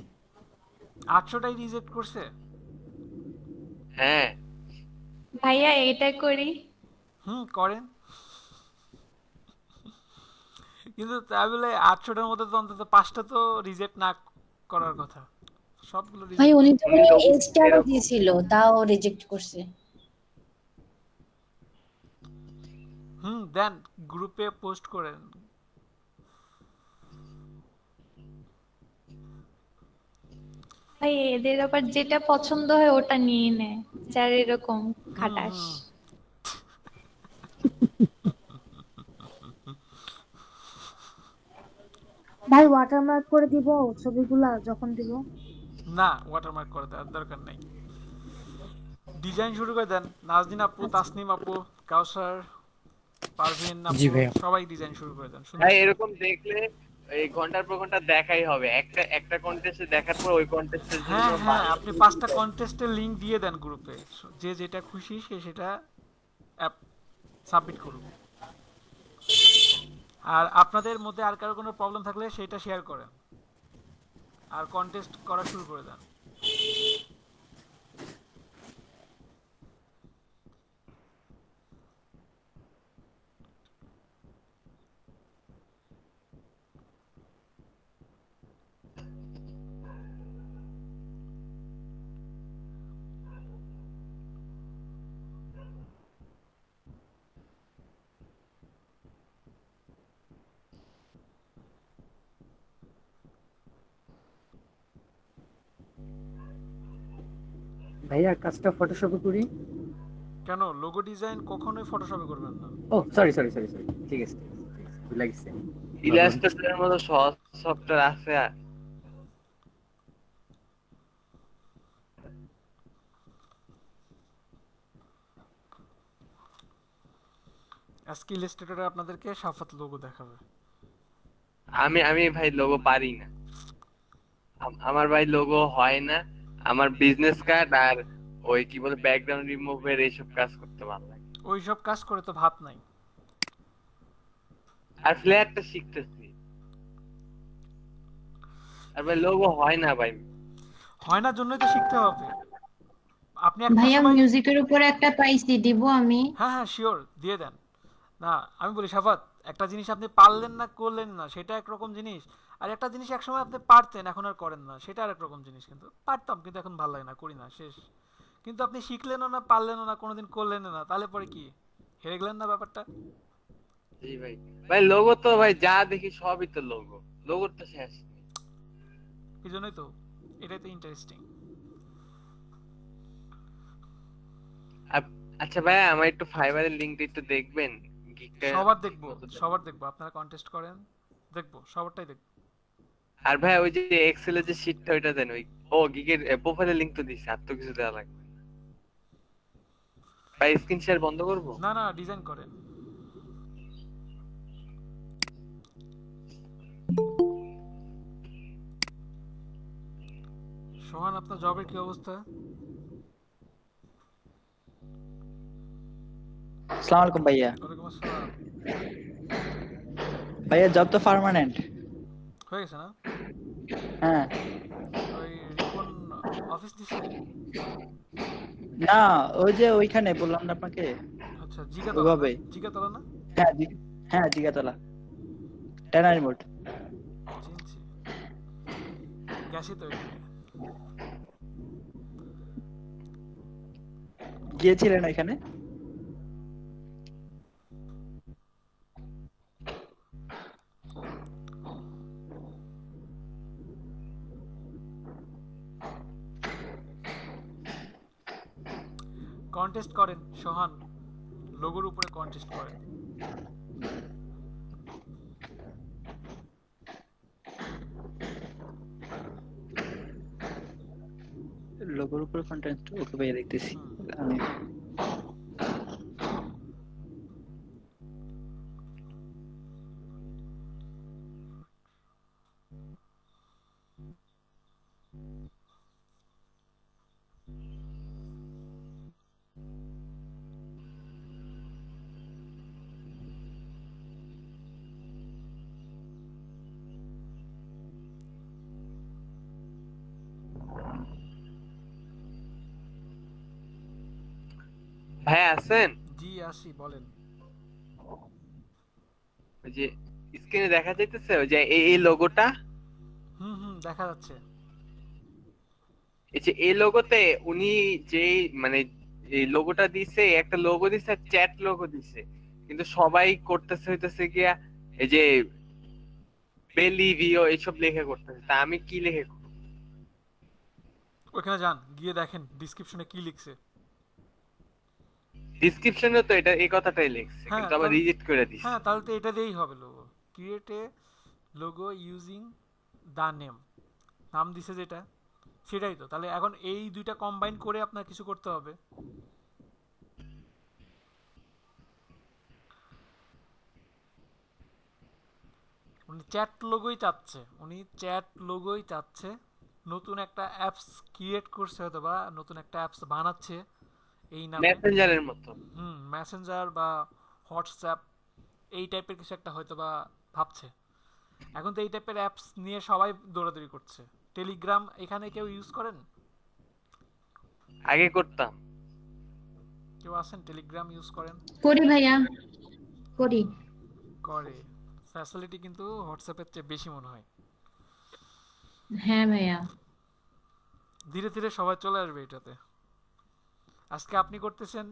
800টাই রিজেক্ট করছে। হ্যাঁ ভাইয়া এটা করি। করেন, কিন্তু তাই বলে 800টার মধ্যে তো অন্তত 5টা তো রিজেক্ট না করার কথা, সবগুলো ভাই রিজেক্ট। উনি তো উনি তো এক্সট্রাও এরকম দিয়েছিল, তাও রিজেক্ট করছে। দেন গ্রুপে পোস্ট করেন। ভাই এদের আবার যেটা পছন্দ হয় ওটা নিয়ে নেয়, যার এরকম খাটাস। ভাই ওয়াটারমার্ক করে দিব ছবিগুলা যখন দিব। না, ওয়াটারমার্ক করে দেওয়ার দরকার নাই, ডিজাইন শুরু করে দেন। নাজনীন আপু, তাসনিম আপু, কাউসার, পারভিন জি আপু, ভাইয়া। সবাই ডিজাইন শুরু করে দেন। ভাই এরকম দেখলে এই ঘন্টার পর ঘন্টা দেখাই হবে, একটা কন্টেস্টে দেখার পর ওই কন্টেস্টের জন্য হ্যাঁ হ্যাঁ, আপনি 5টা কন্টেস্টের লিংক দিয়ে দেন গ্রুপে, যে যেটা খুশি সে সেটা সাবমিট করুন। আর আপনাদের মধ্যে আর কারো কোনো প্রবলেম থাকলে সেটা শেয়ার করেন, আর কন্টেস্ট করা শুরু করে দেন। ভাইয়া কাজটা ফটোশপে করি। কেন, লোগো ডিজাইন কখনোই ফটোশপে করবেন না। ও সরি সরি সরি সরি, ঠিক আছে ঠিক আছে, ভুলে গেছি। ইলাস্ট্রেটরের মতো সহজ সফটওয়্যার আছে আর? আজকে ইলাস্ট্রেটরে আপনাদেরকে সাফাত লোগো দেখাবে। আমি ভাই লোগো পারি না, আমার ভাই লোগো হয় না। আমার বিজনেস কার্ড আর ওই কি বলে ব্যাকগ্রাউন্ড রিমুভের এইসব কাজ করতে ভালো লাগে। ওইসব কাজ করে তো ভাত নাই। আর ফ্ল্যাটটা শিখতেছি, আর ভাই লোগো হয় না ভাই। হয় না জন্যই তো শিখতে হবে। আপনি একটা ভাইয়া সময়, মিউজিকের উপরে একটা পাইছি, দিব আমি? হ্যাঁ হ্যাঁ শিওর দিয়ে দেন। না আমি বলি সাফাত, একটা জিনিস আপনি পারলেন না, করলেন না, সেটা একরকম জিনিস। আর একটা জিনিস একসময় আপনি পারতেন, এখন আর করেন না, সেটা আর একরকম জিনিস। কিন্তু পারতাম, কিন্তু এখন ভালো লাগে না, করি না, শেষ। কিন্তু আপনি শিখলেনও না, পারলেনও না, কোনোদিন করলেনও না, তাহলে পরে কি হেরে গেলেন না ব্যাপারটা? জি ভাই, ভাই লোগো তো ভাই যা দেখি সবই তো লোগো, লোগোর তো শেষ নেই। এই জন্যই তো, এটাই তো ইন্টারেস্টিং। আচ্ছা ভাই আমার একটু ফাইবারের লিংকটা একটু দেখবেন? গিগটা সবার দেখবো, সবার দেখবো, আপনারা কন্টেস্ট করেন, দেখবো, সবারটাই দেখবো। আর ভাই ওই যে এক্সেলের যে শীটটা ওইটা দেন, ওই ও গিগের প্রোফাইলের লিংক তো দিছি, আর তো কিছু দেওয়া লাগবে না। ভাই স্ক্রিন শেয়ার বন্ধ করবো? না না, ডিজাইন করেন। সোহান, আপনার জবের কি অবস্থা? আসসালামু আলাইকুম ভাইয়া। ওয়ালাইকুম আসসালাম। ভাইয়া জব তো পার্মানেন্ট। হয়ে গেছে না? হ্যাঁ। ওই রিপন অফিস দিছে? না, ওই যে ওইখানে বললাম না আপনাকে। আচ্ছা, জিগাতলা না? ওইভাবে। জিগাতলা না? হ্যাঁ হ্যাঁ জিগাতলা, ট্যানারি মোড। চিনছি, গেছি তো এখানে। গিয়েছিলেন ওইখানে? কন্টেস্ট করেন সোহান, লোগোর উপরে কন্টেস্ট করেন। লোগোর উপর কন্টেন্ট, ওকে ভাইয়া দেখতেছি আমি। ভাই আছেন? জি আসি, বলেন। ওই যে স্ক্রিনে দেখা যাইতেছে ওই যে এই লোগোটা, দেখা যাচ্ছে। এই যে এই লোগোতে উনি যে মানে এই লোগোটা দিছে, একটা লোগো দিছে, চ্যাট লোগো দিছে, কিন্তু সবাই করতেছে হইতেছে গিয়া এই যে বেলিভিও এইসব লেখা করতেছে, তা আমি কি লিখে করব? ওখানে যান, গিয়ে দেখেন ডিসক্রিপশনে কি লিখছে। ডিসক্রিপশনে তো এটা এই কথাটাই লিখছে, কিন্তু আবার রিজেক্ট করে দিছে। হ্যাঁ, তাহলে তো এটা দিয়েই হবে logo. Create a logo using the name, নাম দিছে যেটা সেটাই তো। তাহলে এখন এই দুইটা কম্বাইন করে আপনার কিছু করতে হবে। উনি চ্যাট লোগোই চাচ্ছে, নতুন একটা অ্যাপস ক্রিয়েট করছে, হয়তো বা নতুন একটা অ্যাপস বানাচ্ছে এই নামে, মেসেঞ্জারের মতো। মেসেঞ্জার বা হোয়াটসঅ্যাপ এই টাইপের কিছু একটা হয়তো বা ভাবছে। এখন তো এই টাইপের অ্যাপস নিয়ে সবাই দৌড়াদৌড়ি করছে। টেলিগ্রাম এখানে কেউ ইউজ করেন? আগে করতাম। কেউ আছেন টেলিগ্রাম ইউজ করেন? করি ভাইয়া, করি। করে। ফ্যাসিলিটি কিন্তু হোয়াটসঅ্যাপের চেয়ে বেশি মনে হয়। হ্যাঁ ভাইয়া। ধীরে ধীরে সবাই চলে আসবে এটাতে। আজকে আপনি করতেছেন,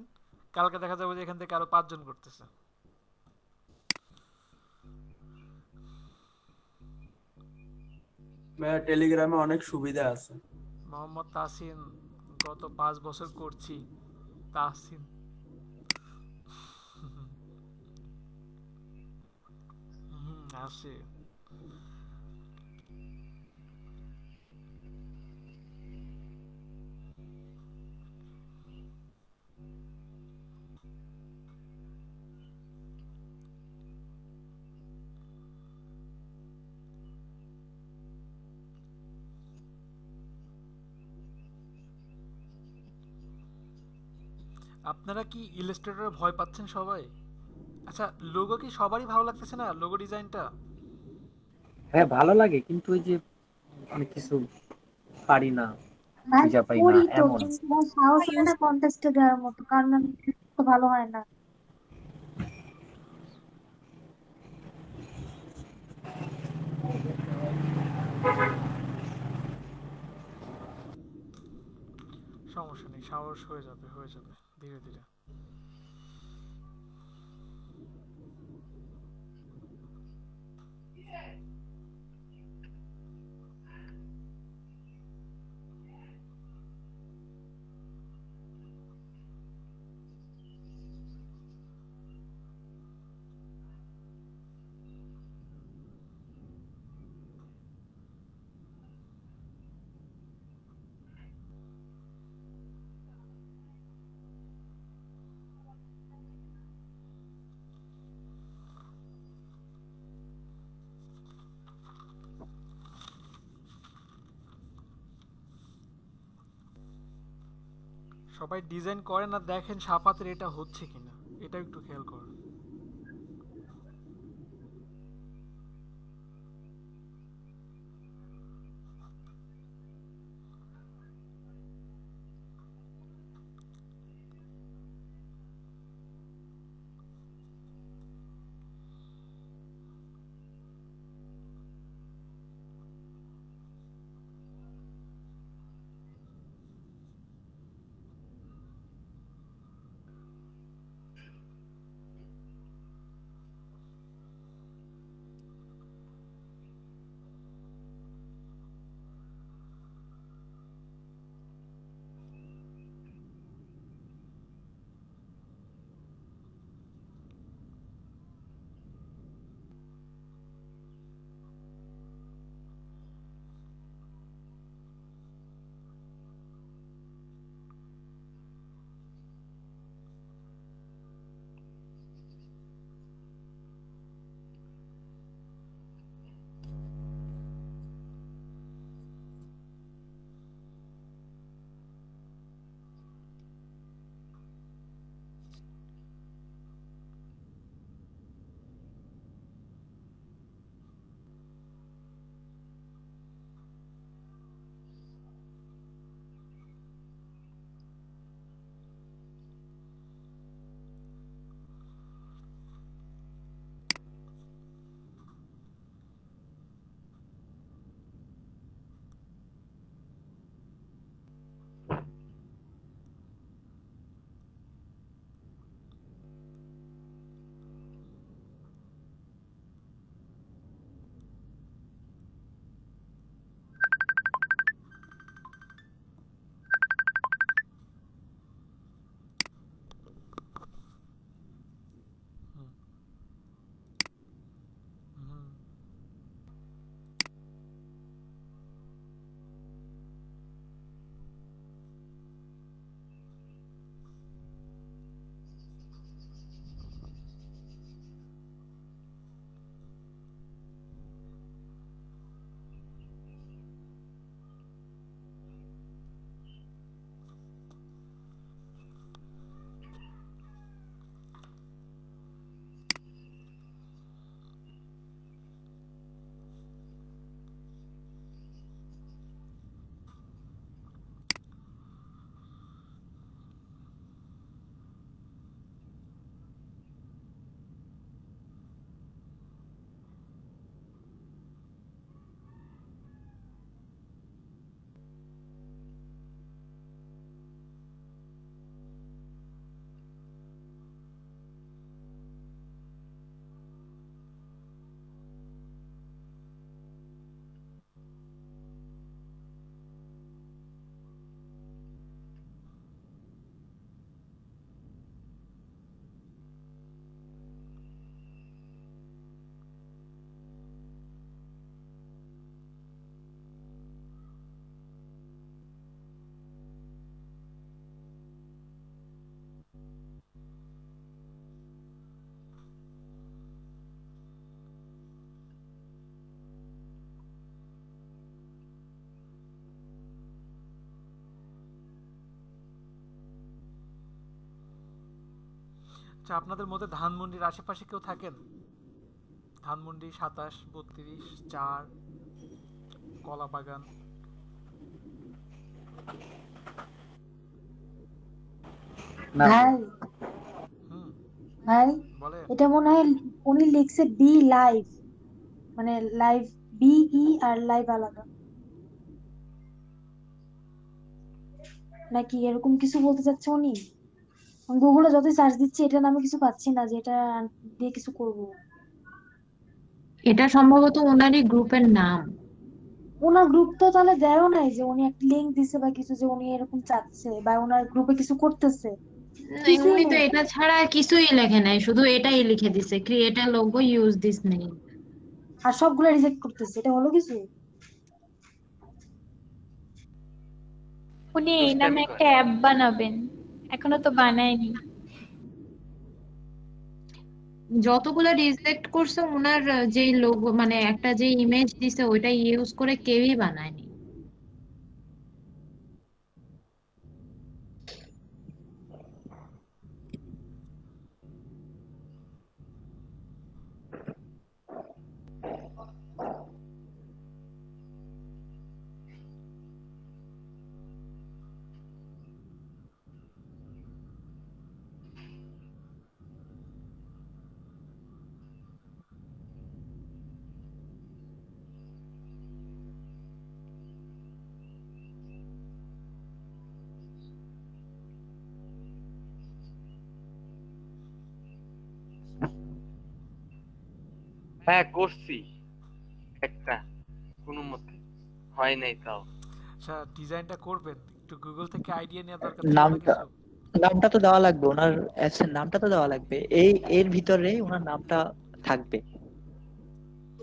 কালকে দেখা যাবে যে এখান থেকে আরো 5 জন করতেছে। ভাইয়া টেলিগ্রামে অনেক সুবিধা আছে। মোহাম্মদ তাসিন, গত 5 বছর করছি। তাসিন আসে। আপনারা কি ইলাস্ট্রেটরে ভয় পাচ্ছেন সবাই? আচ্ছা, লোগো কি সবারই ভালো লাগতেছে না? লোগো ডিজাইনটা হ্যাঁ ভালো লাগে, কিন্তু ওই যে অনেক কিছু পারি না, ভাই খুঁজে পাই না করি তো, এমন। কিন্তু ভাই সাহস হয় না কন্টেস্টে দেওয়ার মতো, কারণ আমি তো ভালো হয় না। সমস্যা নেই, সাহস হয়ে যাবে ধীরে ধীরে। সবাই ডিজাইন করেন আর দেখেন সাপাতের এটা হচ্ছে কিনা, এটা একটু খেয়াল করুন। আচ্ছা, আপনাদের মধ্যে ধানমন্ডির আশেপাশে কেউ থাকেন? ধানমন্ডি 27, 32, 4, কলা বাগান। না ভাই হুম, ভাই বলে। এটা মনে হয় উনি লিখছে বি লাইভ, মানে লাইভ, বি ই আর লাইভ আলাদা নাকি এরকম কিছু বলতে চাচ্ছে উনি। গুগলে যতই সার্চ দিচ্ছি এটা নামে কিছু পাচ্ছি না যে এটা দিয়ে কিছু করব। এটা সম্ভবত ওনারই গ্রুপের নাম। ওনার গ্রুপ তো তাহলে দেয়ও নাই যে উনি একটা লিংক দিছে বা কিছু যে উনি এরকম চাচ্ছে বা ওনার গ্রুপে কিছু করতেছে, কিছুই উনি তো নেই। এটা ছাড়া আর কিছুই লেখে নাই, শুধু এটাই লিখে দিছে, create a logo, use this name. আর সবগুলো রিজেক্ট করতেছে, এটা হলো কিছু? উনি এই নামে দুষ্টামি একটা করে। অ্যাপ বানাবেন, এখনো তো বানায়নি। যতগুলো রিজেক্ট করছে ওনার যে লোগো মানে একটা যে ইমেজ দিছে ওইটা ইউজ করে কেউই বানায়নি। হ্যাঁ করছি একটা, কোনো মতে হয় নাই তাও। আচ্ছা, ডিজাইনটা করবেন, একটু গুগল থেকে আইডিয়া নেওয়া দরকার ছিল না নামটা কিছু? নামটা তো দেওয়া লাগবে, ওনার অ্যাডসের নামটা তো দেওয়া লাগবে, এই এর ভিতরে ওনার নামটা থাকবে,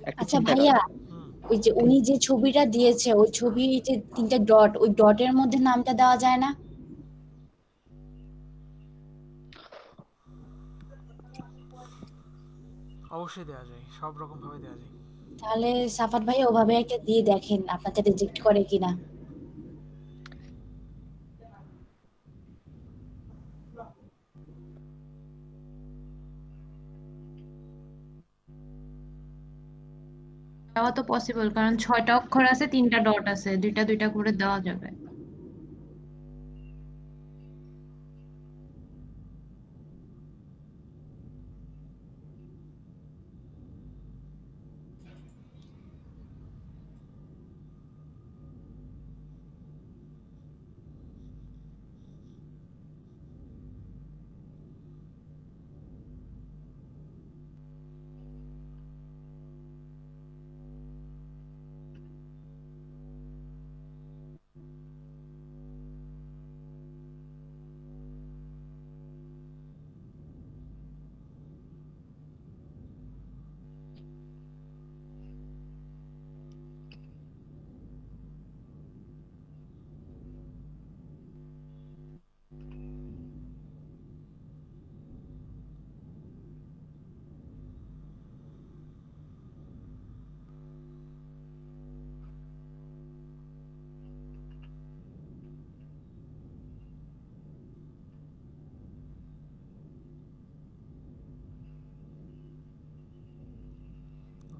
একটু আচ্ছা চিন্তা ভাইয়া, করেন। হুম, ওই যে উনি যে ছবিটা দিয়েছে ওই ছবি যে তিনটা ডট, ওই ডটের মধ্যে নামটা দেওয়া যায় না? অবশ্যই দেওয়া যায়, সব রকম ভাবে দেওয়া যায়। তাহলে সাফাত ভাই ওভাবে একটা দিয়ে দেখেন আপনাকে রিজেক্ট করে কিনা। দেওয়া তো পসিবল, কারণ 6টা অক্ষর আছে, 3টা ডট আছে, দুইটা দুইটা করে দেওয়া যাবে।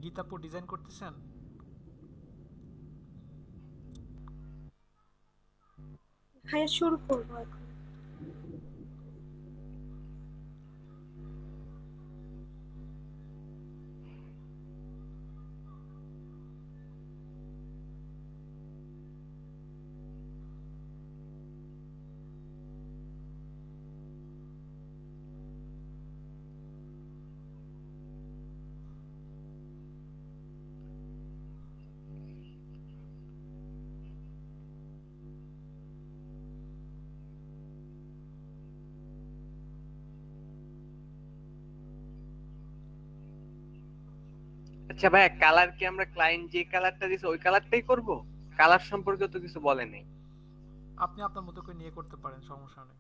গীতাপুর ডিজাইন করতেছেন? ভাইয়া শুরু করবো এখন। আচ্ছা ভাইয়া, কালার কি আমরা ক্লায়েন্ট যে কালারটা দিছে ওই কালারটাই করব? কালার সম্পর্কে তো কিছু বলে নাই। আপনি আপনার মতো করে নিয়ে করতে পারেন, সমস্যা নেই।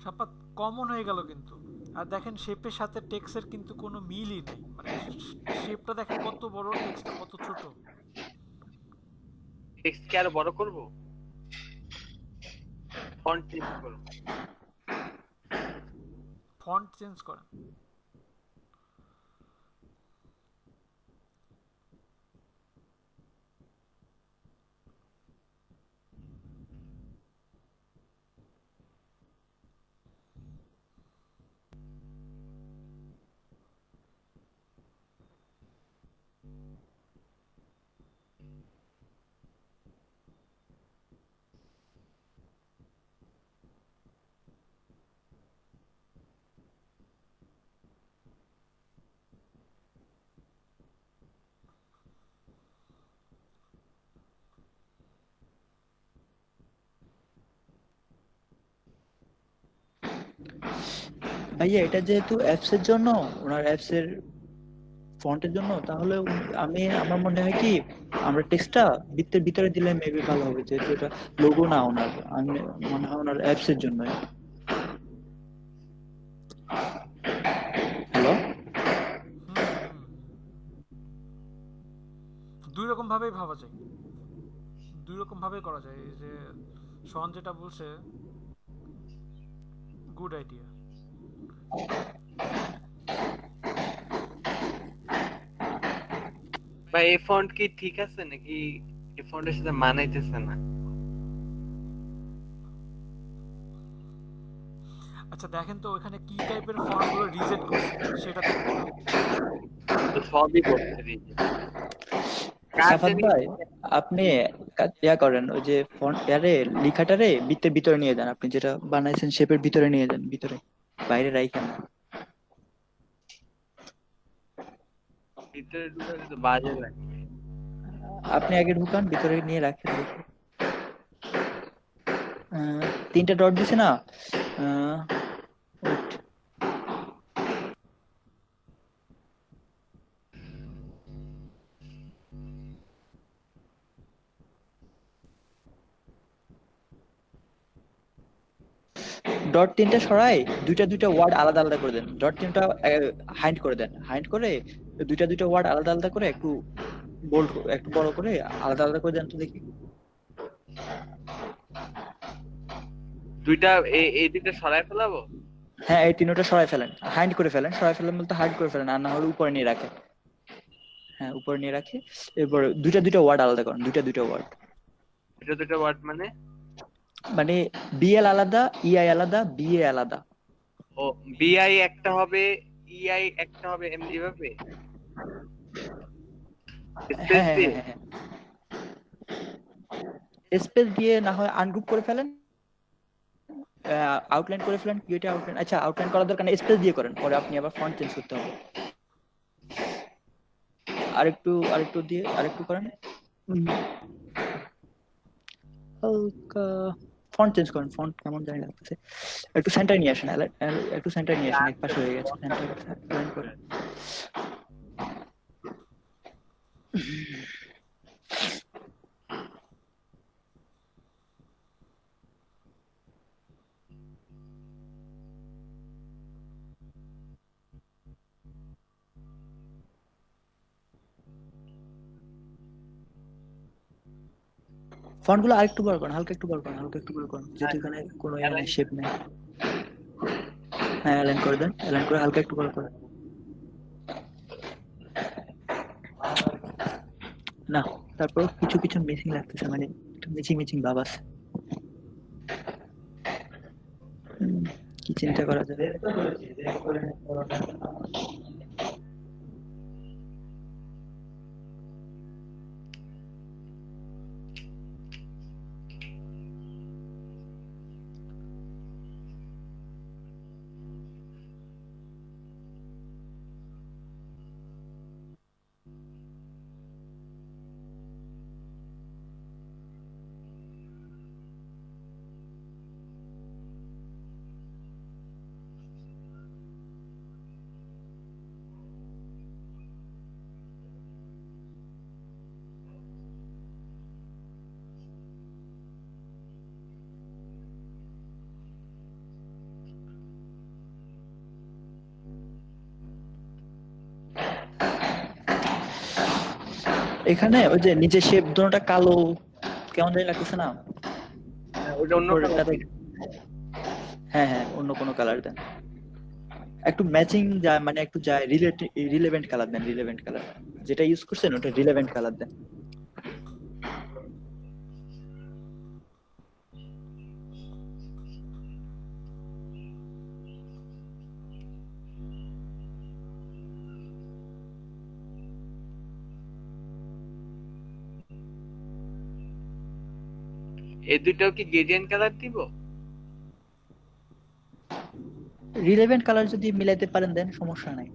সাপাত কমন হয়ে গেল কিন্তু। আর দেখেন শেপের সাথে টেক্সটের কিন্তু কোনো মিলই নেই, মানে শেপটা দেখেন কত বড়, টেক্সটটা কত ছোট। টেক্সট কি আরো বড় করব? ফন্ট চেঞ্জ করব? ফন্ট চেঞ্জ করেন। ভাইয়া এটা যেহেতু অ্যাপস এর জন্য, ওনার অ্যাপস এর ফন্টের জন্য, তাহলে আমার মনে হয় কি আমরা টেক্সটটা বৃত্তের ভিতরে দিলে মেবি ভালো হবে, যেহেতু এটা লোগো না ওনার, আমি মনে হয় ওনার অ্যাপস এর জন্য। হ্যালো, দুই রকম ভাবেই ভাবা যায়, দুই রকম ভাবেই করা যায়। এই যে সোহান যেটা বলছে, গুড আইডিয়া। ভাই এই ফন্ট কি ঠিক আছে নাকি এই ফন্টের সাথে মানাইতেছে না? আচ্ছা দেখেন তো ওখানে কি টাইপের ফন্টগুলো রিজেক্ট করছে সেটা দেখেন তো সবই করতে দিয়েছে। সাফাত ভাই আপনি ইয়া করেন, ওই যে ফন্ট এরে লেখাটারে বৃত্তের ভিতরে নিয়ে যান, আপনি যেটা বানাইছেন শেপের ভিতরে নিয়ে যান, ভিতরে, বাইরে রাখেন না। ভিতরে ঢুকালে তো বাজে লাগে। আপনি আগে ঢুকান, ভিতরে নিয়ে রাখেন। তিনটা ডট দিছে না? wait, ডট তিনটা সরাই দুইটা দুইটা ওয়ার্ড আলাদা আলাদা করে দেন, ডট তিনটা হাইড করে দেন, হাইড করে দুইটা দুইটা ওয়ার্ড আলাদা আলাদা করে একটু বোল্ড, একটু বড় করে আলাদা আলাদা করে দেন তো দেখি। দুইটা এই দুইটা সরাই ফেলাবো? হ্যাঁ, এই তিনটা সরাই ফেলেন, হাইড করে ফেলেন, সরাই ফেলেন বলতে হাইড করে ফেলেন, আর না হলে উপরে নিয়ে রাখেন। হ্যাঁ, উপরে নিয়ে রাখে, এরপর দুইটা দুইটা ওয়ার্ড আলাদা করেন, দুইটা দুইটা ওয়ার্ড। দুইটা দুইটা ওয়ার্ড মানে? মানে বিএল আলাদা, ইআই আলাদা, বিএ আলাদা। ও বিআই একটা হবে, ইআই একটা হবে, এমনি ভাবে স্পেস দিয়ে? স্পেস দিয়ে না হয় আনগ্রুপ করে ফেলেন, আউটলাইন করে ফেলেন, কিউটা আউটলাইন। আচ্ছা, আউটলাইন করার দরকার নেই, স্পেস দিয়ে করেন, পরে আপনি আবার ফন্ট চেঞ্জ করতে হবে। আরেকটু দিয়ে আরেকটু করেন, হালকা ফন্ট চেঞ্জ করেন, ফন্ট কেমন জানি লাগতেছে। একটু সেন্টার নিয়ে আসেন, একটু সেন্টার নিয়ে আসেন, এক পাশে হয়ে গেছে, সেন্টার অ্যালাইন করেন। ফন্ট গুলো আরেকটু বড় করেন, হালকা একটু বড় করেন, হালকা একটু বড় করেন, যেহেতু এখানে কোনো শেপ নেই। হ্যাঁ, অ্যালাইন করে দেন, অ্যালাইন করে হালকা একটু বড় করেন। না, তারপর কিছু কিছু মিসিং লাগতেছে, মানে একটু মিচিং মিচিং ভাব আছে। কি চিন্তা করা যাবে? এখানে ওই যে নিচে শেপ দুটোটা কালো, কেমন জানি লাগতেছে না? ওটা অন্য উপরেরটাতে হ্যাঁ হ্যাঁ অন্য কোনো কালার দেন, একটু ম্যাচিং যায়, মানে একটু যায় রিলেভেন্ট কালার দেন, রিলেভেন্ট কালার যেটা ইউজ করছেন ওটা রিলেভেন্ট কালার দেন। এই দুটাও কি গ্রেডিয়েন্ট কালার দিব? রিলেভেন্ট কালার যদি মিলাইতে পারেন দেন, সমস্যা নাই।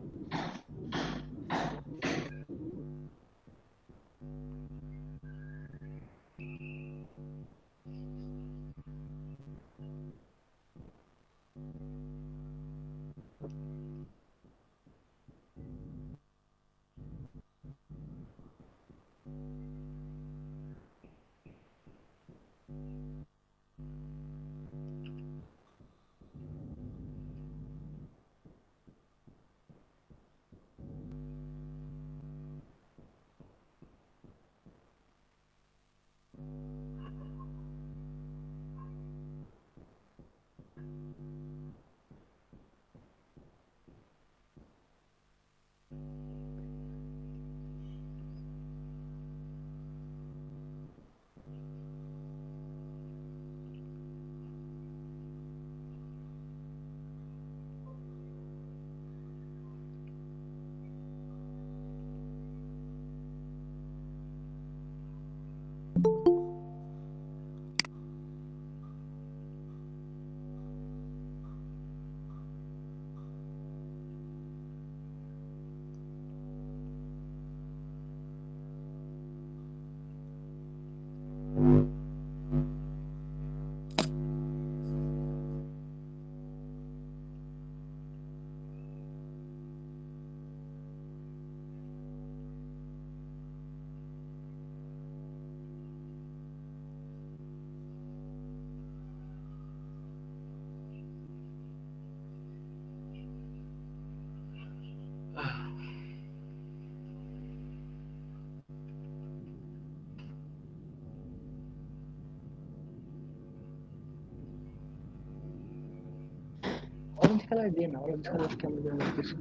অরেঞ্জ কালার দিয়ে না, অরেঞ্জ কালার কেমন যেন লাগতেছে।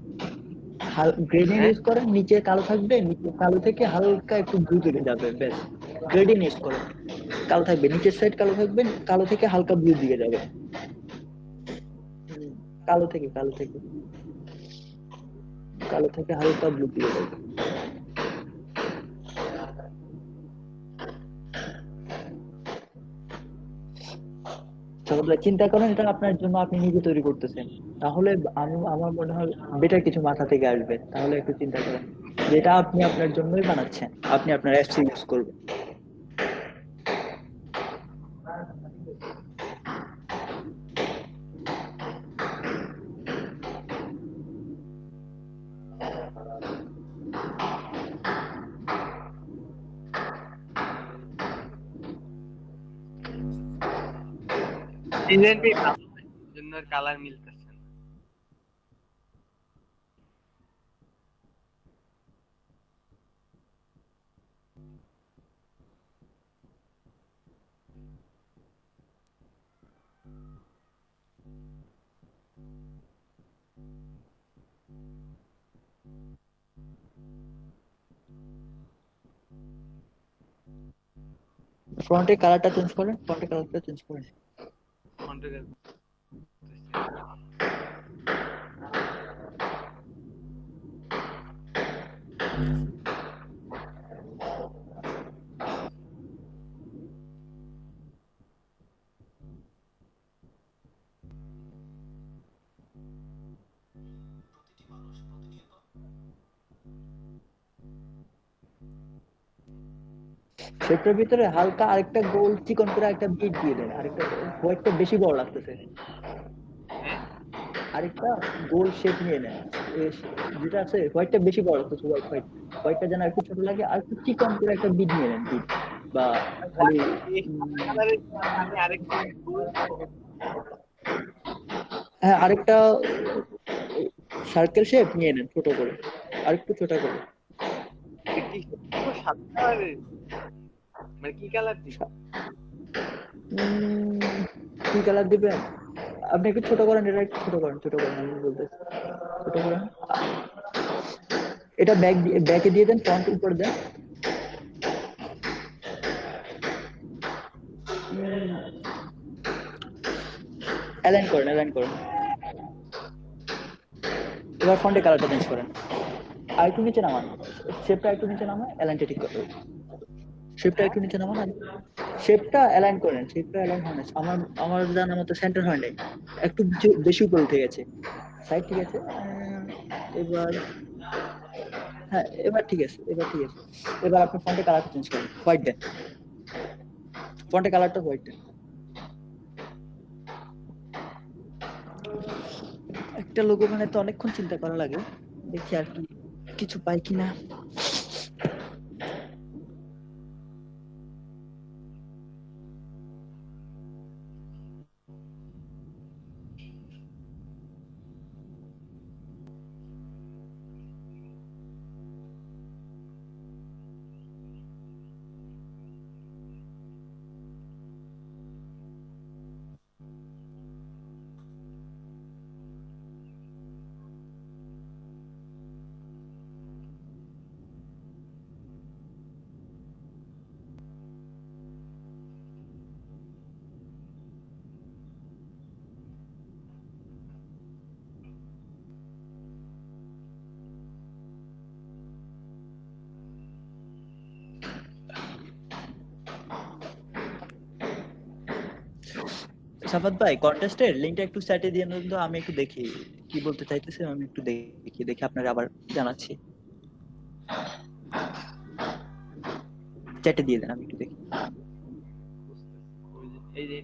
গ্রেডিয়েন্ট ইউজ করেন, নিচে কালো থাকবে, নিচে কালো থেকে হালকা একটু ব্লু দিকে যাবে, ব্যাস। গ্রেডিয়েন্ট ইউজ করেন, কালো থাকবে, নিচের সাইড কালো থাকবে, কালো থেকে হালকা ব্লু দিকে যাবে। কালো থেকে হালকা ব্লু দিকে যাবে। চিন্তা করেন এটা আপনার জন্য আপনি নিজে তৈরি করতেছেন, তাহলে আমার মনে হয় বেটার কিছু মাথা থেকে আসবে। তাহলে একটু চিন্তা করেন যেটা আপনি আপনার জন্যই বানাচ্ছেন, আপনি আপনার অ্যাপস ইউজ করবেন। ডিজাইনটাই ভালো, জন্য কালার মিলতেছে না। ফ্রন্টের কালারটা চেঞ্জ করেন, শেপটার ভিতরে হালকা আরেকটা গোল চিকন করে একটা বিট দিয়ে দেন, আরেকটা হোয়াইটটা বেশি বড় লাগতেছে, আরেকটা গোল শেপ নিয়ে নেন, যেটা আছে হোয়াইটটা বেশি বড় লাগতেছে, হোয়াইটটা যেন একটু ছোট লাগে, আর একটু চিকন করে একটা বিট নিয়ে নেন, বিট বা খালি হ্যাঁ আরেকটা সার্কেল শেপ নিয়ে নেন ছোট করে, আরেকটু ছোট করে। সাদা কালারের মানে কি কালার দিই? কি কালার দিবেন? আপনি একটু ছোট করেন, এটা একটু ছোট করেন, আমি বলতেছি ছোট করেন। এটা ব্যাকে দিয়ে দেন, ফ্রন্ট উপরে দেন। অ্যালাইন করেন। এবার ফন্টের কালারটা চেঞ্জ করেন, আর একটু নিচে নামান, শেপটা একটু নিচে নামান, অ্যালাইনটা ঠিক করতে হবে। শেপটা একটু নিচে নামান, শেপটা অ্যালাইন করেন। শেপটা অ্যালাইন হয় না, আমার জানার মতো সেন্টার হয় নাই, একটু বেশি উপরে উঠে গেছে সাইড। ঠিক আছে, এবার হ্যাঁ, এবার ঠিক আছে। এবার আপনি ফন্টের কালারটা চেঞ্জ করেন, হোয়াইট দেন, ফন্টের কালারটা হোয়াইট দেন। একটা লোগো বানাতে অনেকক্ষণ চিন্তা করা লাগে, দেখি আর কি কিছু পাই কিনা। সাফাত ভাই, কন্টেস্টের লিংকটা একটু চ্যাটে দিয়ে দেন তো, আমি একটু দেখি কি বলতে চাইতেছে, আমি একটু দেখি আপনারা আবার জানাচ্ছি। চ্যাটে দিয়ে দেন, আমি একটু দেখি। এই যে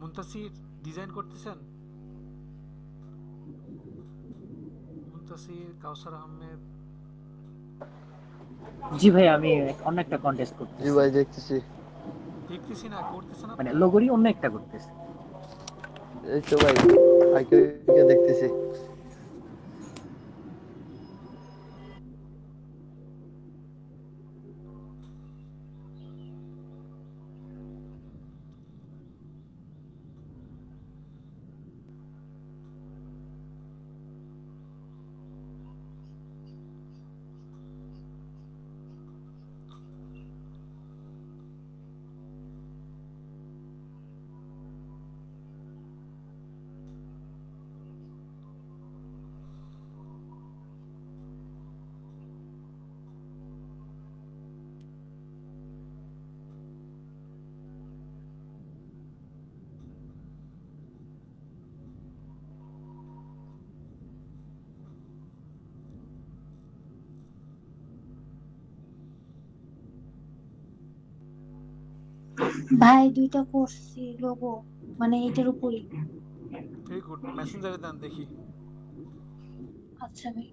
মুনতাসির ডিজাইন করতেছেন? মুনতাসির, কাউসার আহমেদ। জি ভাই, আমি অন্য একটা কন্টেস্ট করতেছি। জি ভাই, দেখতেছি না, করতেছেন মানে লোগোরই অন্য একটা করতেছি। এই তো ভাই, আইকে দেখতেছি। ভাই 2টা করছি লোগো, মানে এটার উপরই। ভেরি গুড, মেসেঞ্জারে দেন দেখি। আচ্ছা ভাই।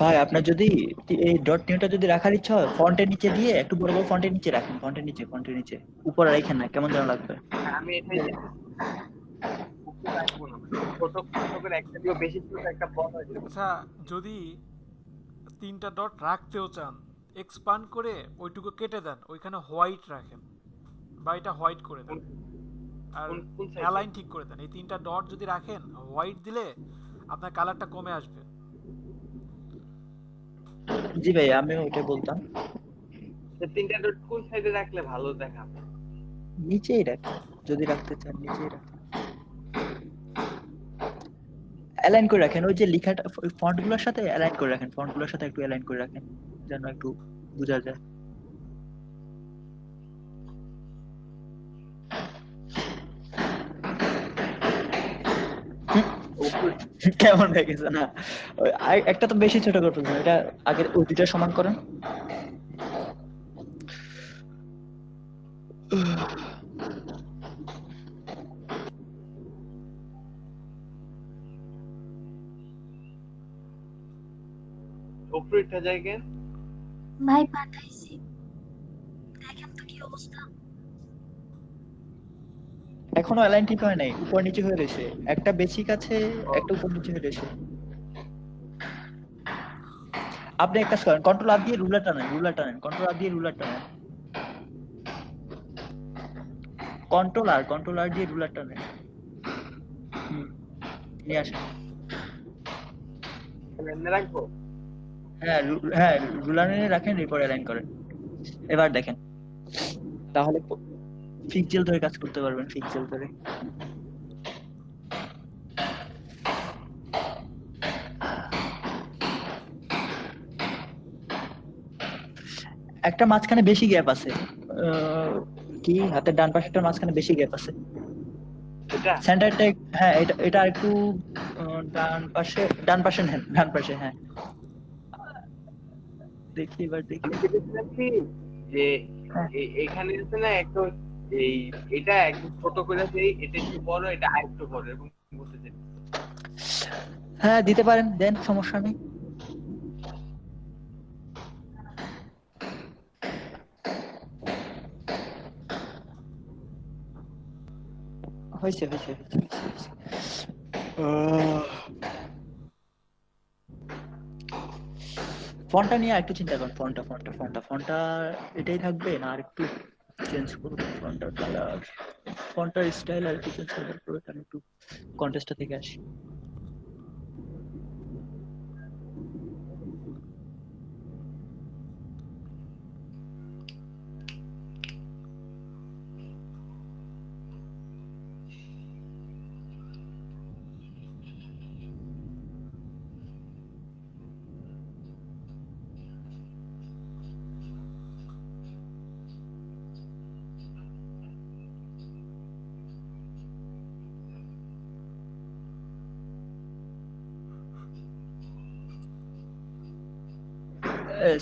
ভাই, আপনার যদি এই ডট নিউটা যদি রাখার ইচ্ছা হয়, ফন্টের নিচে দিয়ে একটু বড় বড় ফন্টের নিচে রাখেন, ফন্টের নিচে উপরে রাখেন না, কেমন যেন লাগবে। আমি এটাই রাখবো না, ছোট ছোট করে একটা দিও, বেশি ছোট একটা বড় হয়ে যাবে। আচ্ছা, যদি 3টা ডট রাখতেও চান, এক্সপান্ড করে ওইটুকু কেটে দেন, ওইখানে হোয়াইট রাখেন বা এটা হোয়াইট করে দেন, আর কোন সাইডে? অ্যালাইন ঠিক করে দেন। এই 3টা ডট যদি রাখেন, হোয়াইট দিলে আপনার কালারটা কমে আসবে। জি ভাই, আমিও ওইটাই বলতাম। তিনটা ডট কোন সাইডে রাখলে ভালো দেখাবে? নিচেই রাখেন, যদি রাখতে চান নিচেই রাখেন, অ্যালাইন করে রাখেন। ওই যে লেখাটা ফন্ট গুলোর সাথে অ্যালাইন করে রাখেন, ফন্ট গুলোর সাথে একটু অ্যালাইন করে রাখেন যেন একটু বোঝা যায়। কেমন হয়ে গেছে না? একটা তো বেশি ছোট করে ফেলছেন, এটা আগে ওই দুইটা সমান করেন। উপরেটা জায়গা ভাই পাঠাইছি, দেখেন তো কি অবস্থা। এখনো অ্যালাইন ঠিক হয় নাই, উপর নিচে হয়ে রয়েছে, একটা বেসিক আছে, একটা উপর নিচে হয়ে রয়েছে। আপনি একটা কাজ করেন, কন্ট্রোল আর দিয়ে রুলার টানেন, কন্ট্রোল আর দিয়ে রুলার টানেন, কন্ট্রোল আর দিয়ে রুলার টানেন, নিয়ে আসেন। রাখবো? হ্যাঁ, রুলার নিয়ে রাখেন, এরপর অ্যালাইন করেন। এবার দেখেন, তাহলে পিক্সেল ধরে কাজ করতে পারবেন, পিক্সেল ধরে। একটা মাঝখানে বেশি গ্যাপ আছে, কি হাতের ডান পাশেরটার মাঝখানে বেশি গ্যাপ আছে। এটা সেন্টারটা, হ্যাঁ, এটা একটু ডান পাশে হ্যাঁ। দেখি এবার দেখি যে এখানে আছে না একটা, এই এটা একটু ছোট করে আছে, এটা একটু বড়, এটা আরেকটু বড়, এরকম বলতে চাই। হ্যাঁ, দিতে পারেন, দেন, সমস্যা নেই। হয়েছে। ফন্টটা নিয়ে একটু চিন্তা করেন, ফন্টটা এটাই থাকবে না আর একটু চেঞ্জ করব? ফন্টটার কালার, ফন্টটার স্টাইল আর একটু চেঞ্জ করব, পুরোটা একটু কন্টেস্টটা থেকে আসি।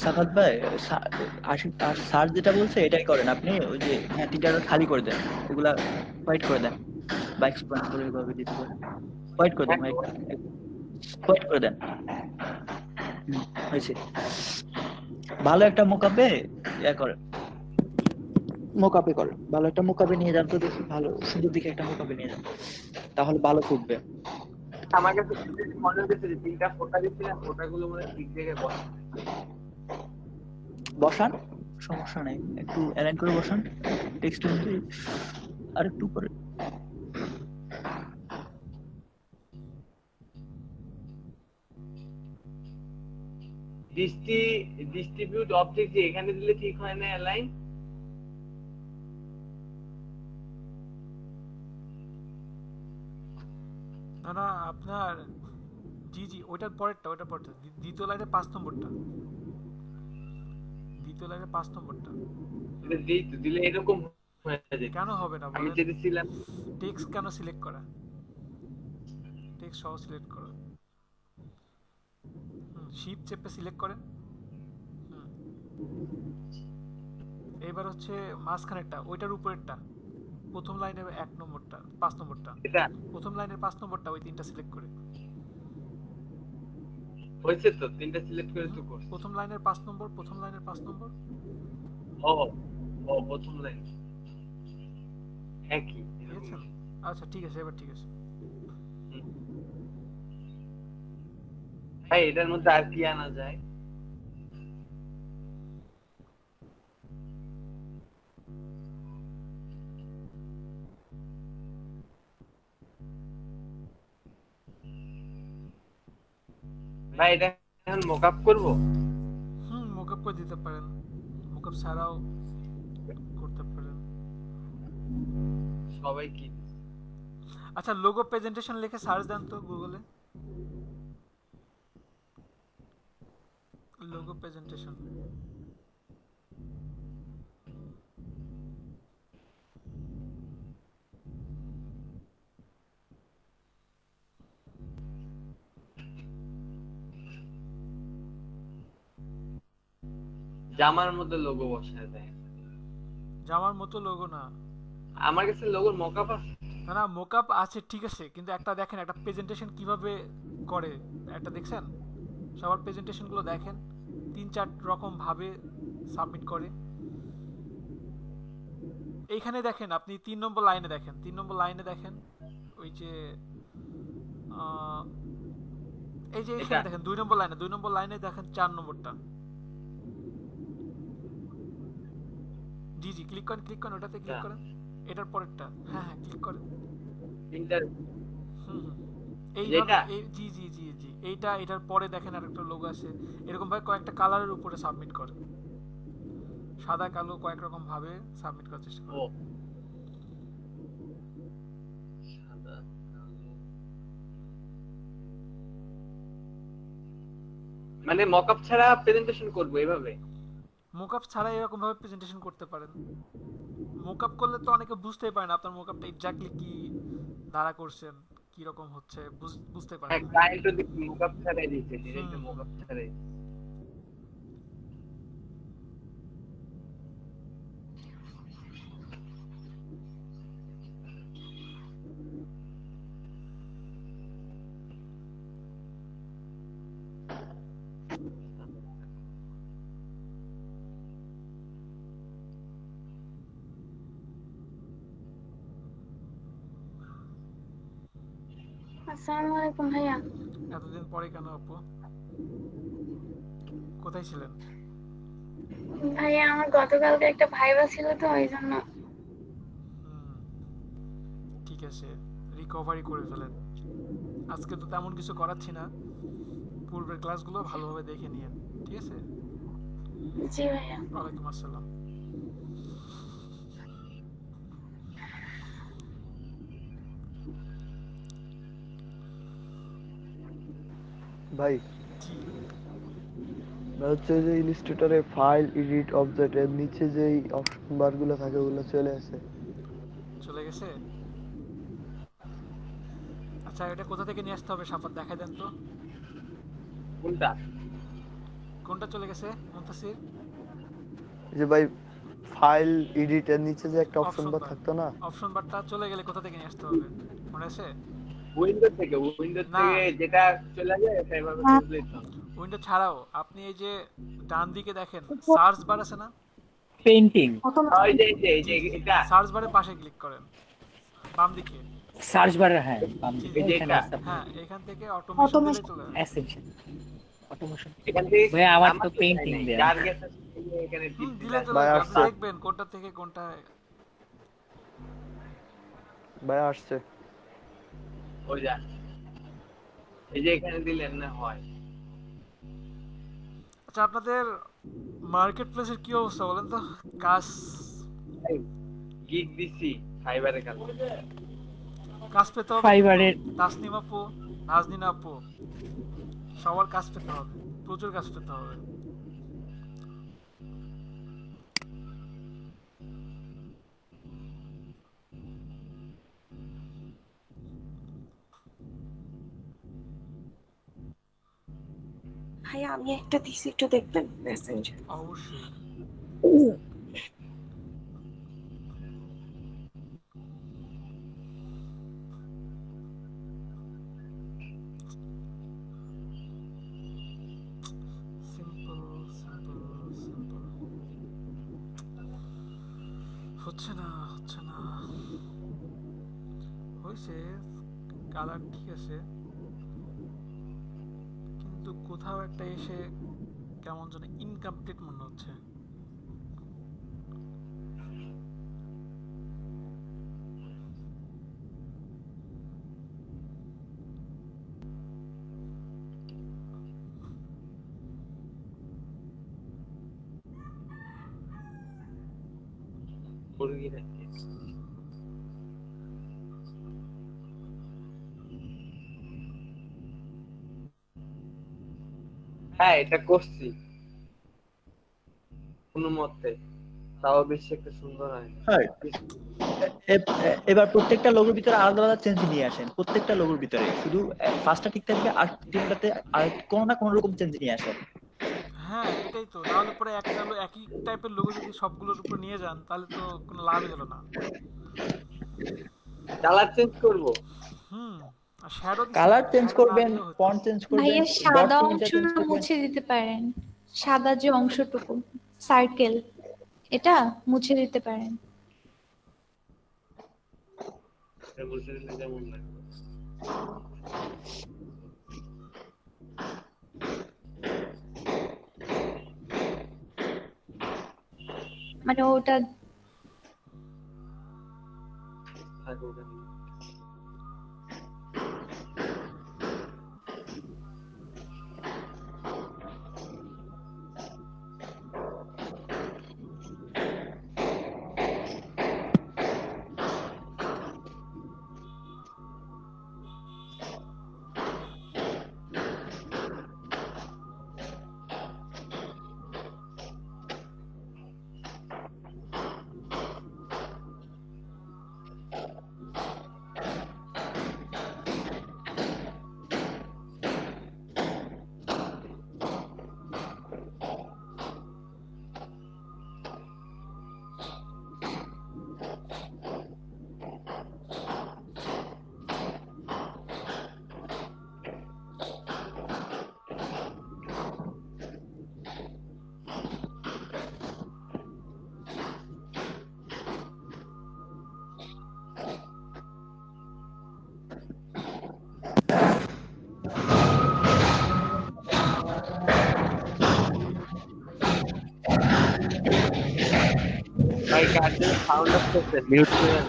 সাফাত ভাই, স্যার যেটা বলছে এটাই করেন আপনি। ওই যে হ্যাঁ, 3টা ডট খালি করে দেন, ওগুলা হোয়াইট করে দেন, বা এক্সপ্যান্ড করে এভাবে দিতে পারেন। হোয়াইট করে দেন, হোয়াইট করে দেন। হয়েছে। ভালো একটা মোকাপে করেন, ভালো একটা মোকাপে নিয়ে যান তো, দেখি ভালো সুন্দর দিকে একটা মোকাপে নিয়ে যান, তাহলে ভালো ফুটবে। আমার কাছে মনে হচ্ছে যে তিনটা ফোটা দিচ্ছিলাম, ফোটাগুলো মনে হয় ঠিক জায়গায় বসান, সমস্যা নেই, একটু অ্যালাইন করে বসান, টেক্সট অনুযায়ী আর একটু করে। ডিস্ট্রিবিউট অবজেক্ট যে এখানে দিলে ঠিক হয় না অ্যালাইন? না, আপনার জি ওইটার পরেরটা, দ্বিতীয় লাইনে 5 নম্বরটা, দিলে এরকম হয়ে যায়। কেন হবে না? আমি যেটা ছিলাম টেক্সট কেন সিলেক্ট করা, টেক্সট সহ সিলেক্ট করো, শিফট চেপে সিলেক্ট করেন। এবার হচ্ছে মাঝখানেরটা, ওইটার উপরেরটা, প্রথম লাইনের 1 নম্বরটা, 5 নম্বরটা, প্রথম লাইনের 5 নম্বরটা, ওই 3টা সিলেক্ট করে। হয়েছে তো, 3টা সিলেক্ট করে তো করছি। প্রথম লাইনের 5 নম্বর, ও প্রথম লাইন একই। আচ্ছা ঠিক আছে, এবার ঠিক আছে। ভাই এটার মধ্যে আর কি আনা যায়? ভাই এটা এখন মকআপ করব? মোকআপ করে দিতে পারেন, মোকআপ ছাড়াও করতে পারেন। সবাই কি আচ্ছা লোগো প্রেজেন্টেশন লিখে সার্চ দেন তো গুগলে, লোগো প্রেজেন্টেশন। জামার মধ্যে লোগো বসায় দেয়? জামার মতো লোগো না, আমার কাছে লোগোর মকআপ আছে। না না মোকআপ আছে ঠিক আছে, কিন্তু একটা দেখেন একটা প্রেজেন্টেশন কিভাবে করে, একটা দেখছেন? সবার প্রেজেন্টেশন গুলো দেখেন, 3-4 রকম ভাবে সাবমিট করে। এইখানে দেখেন আপনি 3 নম্বর লাইনে দেখেন, 3 নম্বর লাইনে দেখেন ওই যে এই যে এখানে দেখেন 2 নম্বর লাইনে, 2 নম্বর লাইনে দেখেন 4 নম্বরটা। জি জি ক্লিক করেন, ক্লিক করেন ওটাতে, ক্লিক করেন এটার পরেরটা। হ্যাঁ হ্যাঁ ক্লিক করেন ইন্টার। এইভাবে জি জি জি জি এইটা, এটার পরে দেখেন আরেকটা লোগো আছে, এরকম ভাবে কয়েকটা কালারের উপরে সাবমিট করেন, সাদা কালো কয়েক রকম ভাবে সাবমিট করার চেষ্টা করেন। সাদা কালো মানে মকআপ ছাড়া প্রেজেন্টেশন করব এইভাবে? মোকআপ ছাড়া এরকম ভাবে প্রেজেন্টেশন করতে পারেন। মোকআপ করলে তো অনেকে বুঝতেই পারে না আপনার মোকআপটা এক্স্যাক্টলি কি দ্বারা করছেন, কি রকম হচ্ছে বুঝতে পারে হ্যাঁ না। ক্লায়েন্ট তো মোকআপ ছাড়াই দিয়েছে, ডিরেক্ট মোকআপ ছাড়াই। আসসালামু আলাইকুম ভাইয়া। এতদিন পরে কেন আপু, কোথায় ছিলেন? ভাইয়া আমার গতকালকে একটা ভাইবা ছিল তো ওই জন্য। ঠিক আছে রিকভারি করে ফেলেন, আজকে তো তেমন কিছু করাচ্ছি না, পূর্বের ক্লাসগুলো ভালোভাবে দেখে নিয়েন, ঠিক আছে? জি ভাইয়া। ওয়ালাইকুম আসসালাম। ভাই হচ্ছে যে ইলাস্ট্রেটরে ফাইল এডিট অবজেক্ট এর নিচে যে অপশন বার গুলো থাকে ওগুলো চলে আসে। চলে গেছে? আচ্ছা এটা কোথা থেকে নিয়ে আসতে হবে সাফাত, দেখাই দেন তো। কোনটা কোনটা চলে গেছে মুনতাসির? যে ভাই ফাইল এডিট এর নিচে যে একটা অপশন বার থাকতো না, অপশন বারটা চলে গেলে কোথা থেকে নিয়ে আসতে হবে মনে আছে? উইন্ডো থেকে, উইন্ডো থেকে যেটা চলে যায় এটা এভাবে খুললেই তো। উইন্ডো ছাড়াও আপনি এই যে ডান দিকে দেখেন সার্চ বার আছে না, পেইন্টিং, ওই যে এই যে এটা সার্চ বারের পাশে ক্লিক করেন বাম দিকে, সার্চ বারে। হ্যাঁ বাম দিকে এই যে এখানে এটা। আছে। হ্যাঁ এখান থেকে অটোমেশন দিলে চলে যাবে। Ascension automation. এখান থেকে ভাই আমার তো পেইন্টিং দেয়া। টার্গেট এখানে দিলে চলে যাবে, আপনি দেখবেন কোনটা থেকে কোনটা। ভাই আসছে ওই যা এই যে এখানে দিলেন না হয়। আচ্ছা আপনাদের মার্কেট প্লেসের কি অবস্থা বলেন তো? কাজ গিগ দিছি ফাইবারে কাজ পেতে হবে, ফাইবারের তাসনিম আপু, নাজনীন আপু সবার কাজ পেতে হবে, প্রচুর কাজ পেতে হবে। ভাইয়া আমি একটা দিছি, একটু দেখবেন মেসেঞ্জার। অবশ্যই। হচ্ছে না কালার ঠিক আছে, কিন্তু কোথাও একটা এসে কেমন যেন ইনকমপ্লিট মনে হচ্ছে। হ্যাঁ এটা করছি কোনো মতে, তাও বেশি একটা সুন্দর হয় না। হ্যাঁ, এবার প্রত্যেকটা লোগোর ভিতরে আলাদা আলাদা চেঞ্জ নিয়ে আসেন, প্রত্যেকটা লোগোর ভিতরে শুধু ফার্স্টটা ঠিক থাকবে আর তিনটাতে আর কোনো না কোনো রকম চেঞ্জ নিয়ে আসেন। হ্যাঁ এটাই তো, নাহলে পরে একটা একই টাইপের লোগো যদি সবগুলোর উপর নিয়ে যান তাহলে তো কোনো লাভই হলো না। কালার চেঞ্জ করব। আর শ্যাডো কালার চেঞ্জ করবেন, ফন্ট চেঞ্জ করবেন, ভাইয়া ডট সাদা চেঞ্জ অংশটা করবেন। মুছে দিতে পারেন, সাদা যে অংশটুকু সার্কেল, এটা মুছে দিতে পারেন। এটা বুঝতে দিলে কেমন লাগে? মানে ওটা ভাই কার্ডের সাউন্ড আসছে, মিউট করে দেন।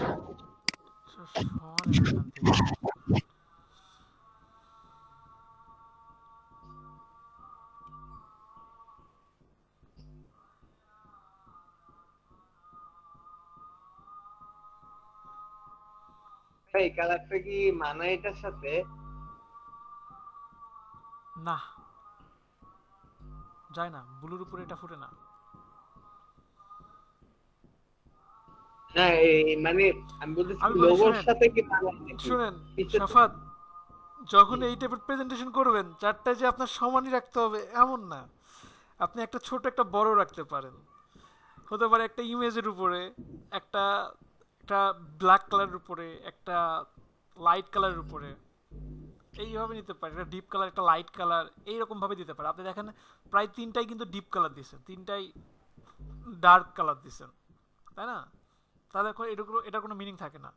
ভাই কালারটা কি মানায় এটার সাথে? না যায় না, ব্লুর উপরে এটা ফুটে না। না মানে আমি বলতেছি লোগোর সাথে কি মানায় নাকি? শুনেন শাফাত, যখন এই টাইপের প্রেজেন্টেশন করবেন চারটা যে আপনার সমানই রাখতে হবে এমন না, আপনি একটা ছোট একটা বড় রাখতে পারেন। হতে পারে একটা ইমেজের উপরে একটা একটা ব্ল্যাক কালারের উপরে একটা লাইট কালারের উপরে, এইভাবে নিতে পারে। একটা ডিপ কালার একটা লাইট কালার এইরকম ভাবে দিতে পারে। আপনি দেখেন প্রায় তিনটাই কিন্তু ডিপ কালার দিচ্ছেন, তিনটাই ডার্ক কালার দিচ্ছেন, তাই না? তাহলে এটা কোনো মিনিং থাকে না।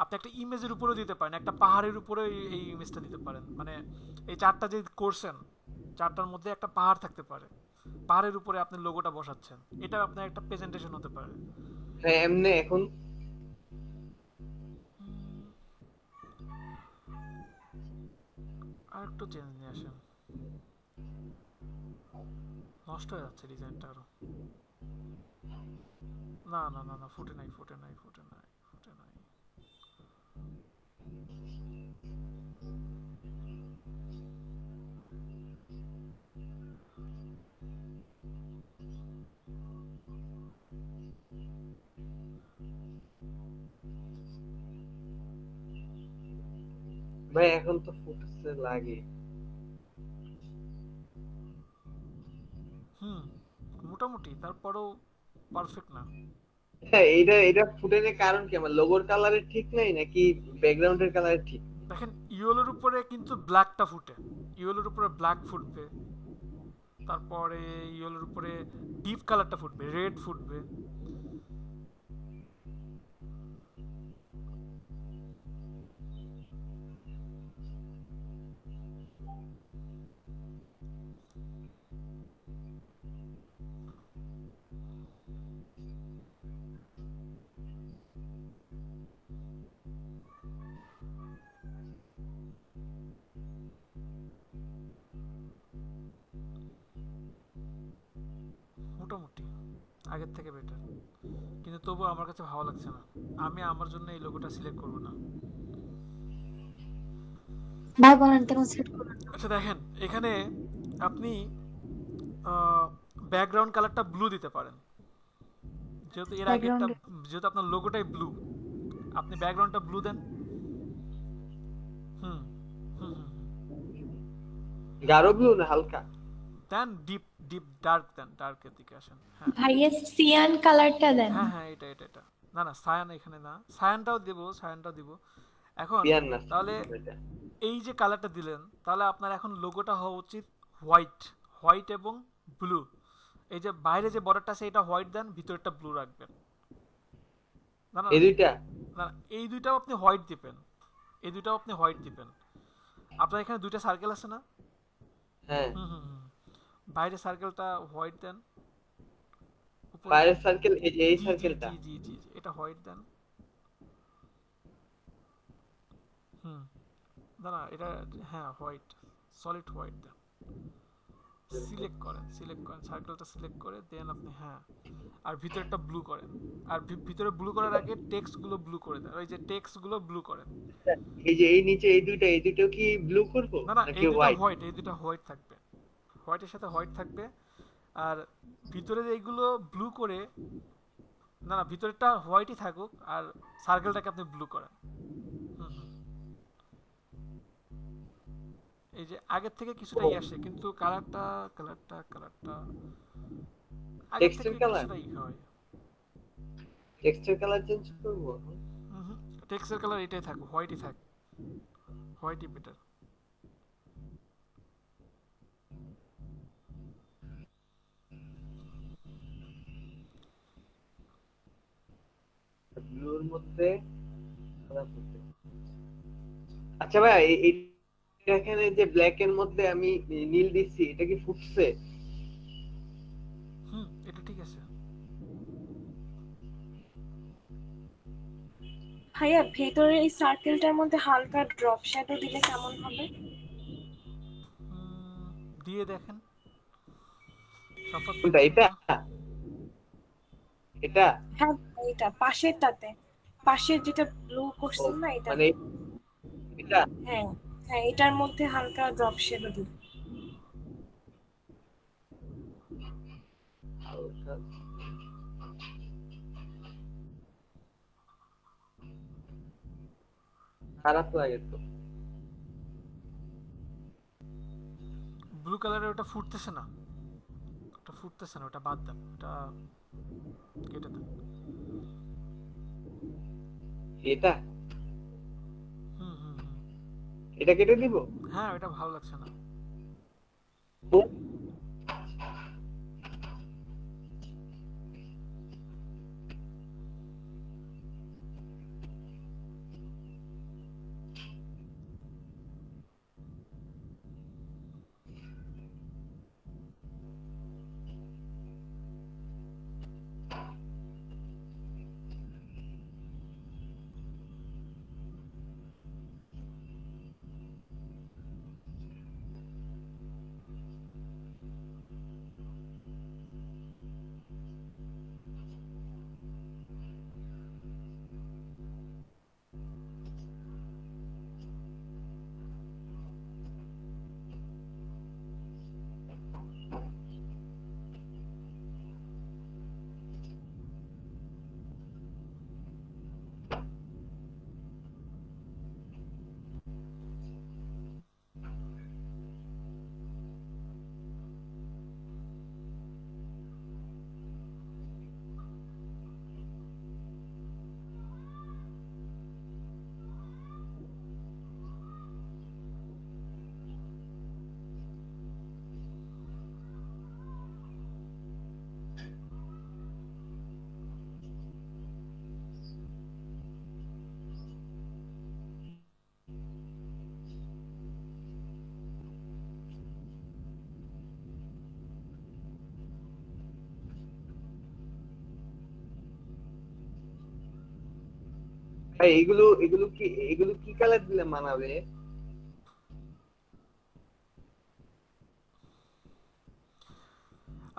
আপনি একটা ইমেজের উপরেও দিতে পারেন, একটা পাহাড়ের উপরে এই ইমেজটা দিতে পারেন। মানে এই চারটা যে করছেন, চারটার মধ্যে একটা পাহাড় থাকতে পারে, পাহাড়ের উপরে আপনি লোগোটা বসাচ্ছেন, এটা আপনার একটা প্রেজেন্টেশন হতে পারে। হ্যাঁ এমনি এখন আর একটু চেঞ্জ নিয়ে আসেন, নষ্ট হয়ে যাচ্ছে ডিজাইনটা আরো। না না না না, ফুটে নাই ফুটে নাই ফুটে নাই ফুটে নাই। ভাই এখন তো ফুটেছে লাগে। মোটামুটি, তারপরেও পারফেক্ট না। হ্যাঁ এটা ফুটের কারণ কি? আমার লোগোর কালারের ঠিক নাই নাকি ব্যাকগ্রাউন্ডের কালার ঠিক? দেখেন ইয়েলোর উপরে কিন্তু ব্ল্যাকটা ফুটে, ইয়েলোর উপরে ব্ল্যাক ফুটবে, তারপরে ইয়েলোর উপরে ডিপ কালারটা ফুটবে, রেড ফুটবে। আগের থেকে বেটার, কিন্তু তবুও আমার কাছে ভালো লাগছে না। আমি আমার জন্য এই লোগোটা সিলেক্ট করব না। ভাই বলেন কেন সেট করবেন না? আচ্ছা দেখেন, এখানে আপনি ব্যাকগ্রাউন্ড কালারটা ব্লু দিতে পারেন, যেহেতু এর আগেরটা, ব্যাকগ্রাউন্ড যেহেতু আপনার লোগোটাই ব্লু, আপনি ব্যাকগ্রাউন্ডটা ব্লু দেন। হুম হুম হুম গাঢ় ব্লু না হালকা? দেন ডিপ ডিপ ডার্ক দেন, ডার্কের দিকে আসেন। হ্যাঁ ভাইয়া সিয়ান কালারটা দেন। হ্যাঁ হ্যাঁ, এটা এটা এটা না না, সায়ান এখানে না, সায়ানটাও দেবো, সায়ানটাও দিব। এখন সিয়ান না, তাহলে এটা। এই যে কালারটা দিলেন, তাহলে আপনার এখন লোগোটা হওয়া উচিত হোয়াইট, হোয়াইট এবং ব্লু। এই যে বাইরে যে বর্ডারটা আছে এটা হোয়াইট দেন, ভিতরটা ব্লু রাখবেন। না না এই দুইটা না, এই দুইটাও আপনি হোয়াইট দিবেন, এই দুইটাও আপনি হোয়াইট দিবেন। আপনার এখানে দুইটা সার্কেল আছে না? হ্যাঁ, হুম হুম হুম, বাইরে সার্কেলটা হোয়াইট দেন, উপরে বাইরের সার্কেল এই যে এই জি জি সার্কেলটা। জি জি জি, এটা হোয়াইট দেন। হুম, না না এটা, হ্যাঁ হোয়াইট, সলিড হোয়াইট দেন। সিলেক্ট করেন, সিলেক্ট করেন, সার্কেলটা সিলেক্ট করে দেন আপনি, হ্যাঁ। আর ভিতরটা ব্লু করেন, আর ভিতরে ব্লু করার আগে টেক্সট গুলো ব্লু করে দেন, ওই যে টেক্সট গুলো ব্লু করেন। এই যে এই নিচে এই দুইটাও কি ব্লু করব না না, নাকি এই দুটো হোয়াইট? হোয়াইট, এই দুটো হোয়াইট থাকবে, হোয়াইটের সাথে হোয়াইট থাকবে। আর ভিতরে যে এইগুলো ব্লু করে, না না ভিতরেরটা হোয়াইটই থাকুক, আর সার্কেলটাকে আপনি ব্লু করেন। হুম হুম, এই যে আগের থেকে কিছুটা আসে, কিন্তু কালারটা কালারটা কালারটা আগের টেক্সচার থেকে কালার, কিছুটা হয়। টেক্সচার কালার চেঞ্জ করব। হুম, টেক্সচার কালার এটাই থাকুক, হোয়াইটই থাক, হোয়াইটই বেটার। ব্লুর মধ্যে কালার করতে। আচ্ছা ভাই, এই এখানে যে ব্ল্যাক এর মধ্যে আমি নীল দিচ্ছি, এটা কি ফুটছে? হুম, এটা ঠিক আছে। ভাইয়া ভেতরের এই সার্কেলটার মধ্যে হালকা ড্রপ শ্যাডো দিলে কেমন হবে? দিয়ে দেখেন সফট কোনটা, এটা? এটা হ্যাঁ এটা পাশেরটাতে, পাশের যেটা ব্লু ও, করছেন না এটা, মানে এটা হ্যাঁ হ্যাঁ এটার মধ্যে হালকা ড্রপ শ্যাডো দিন। হালকা। খারাপ লাগে তো। ব্লু কালারের ওটা ফুটতেছে না, ওটা ফুটতেছে না, ওটা বাদ দেন, ওটা কেটে দেন। এটা হুম হুম হুম, এটা কেটে দিব? হ্যাঁ এটা ভালো লাগছে না। ভাই এগুলো কি কালার দিলে মানাবে?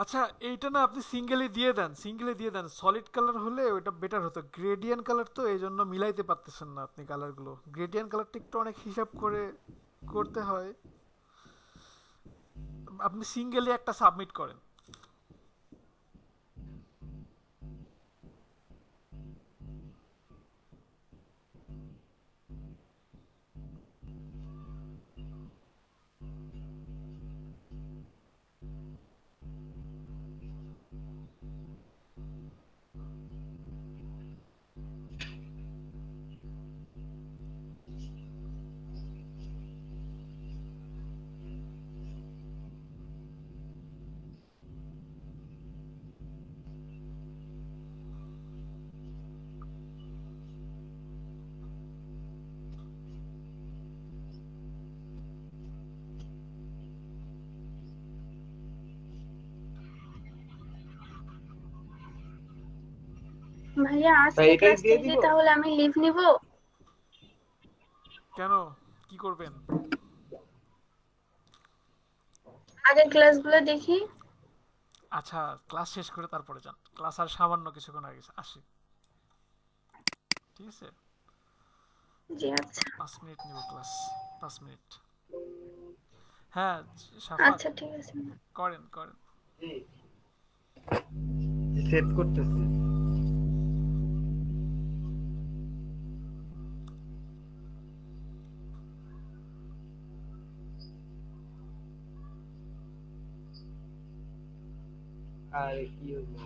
আচ্ছা এইটা না আপনি সিঙ্গেলি দিয়ে দেন, সলিড কালার হলে ওটা বেটার হতো। গ্রেডিয়েন্ট কালার তো এই জন্য মিলাইতে পারতেছেন না আপনি কালারগুলো। গ্রেডিয়েন্ট কালারটা একটু অনেক হিসাব করে করতে হয়। আপনি সিঙ্গেলি একটা সাবমিট করেন। ভাইয়া ভাই আজকে এটাই ক্লাস দিয়ে থেকে দিব। তাহলে আমি লিভ নিব? কেন, কি করবেন? আগের ক্লাসগুলো দেখি। আচ্ছা ক্লাস শেষ করে তারপরে যান, ক্লাস আর সামান্য কিছুক্ষণ আগে আসি, ঠিক আছে? জি আচ্ছা। 5 মিনিট নিব ক্লাস, 5 মিনিট। হ্যাঁ সাফাত, আচ্ছা ঠিক আছে। করেন করেন। সেভ করতেছি। আরে কি হলো?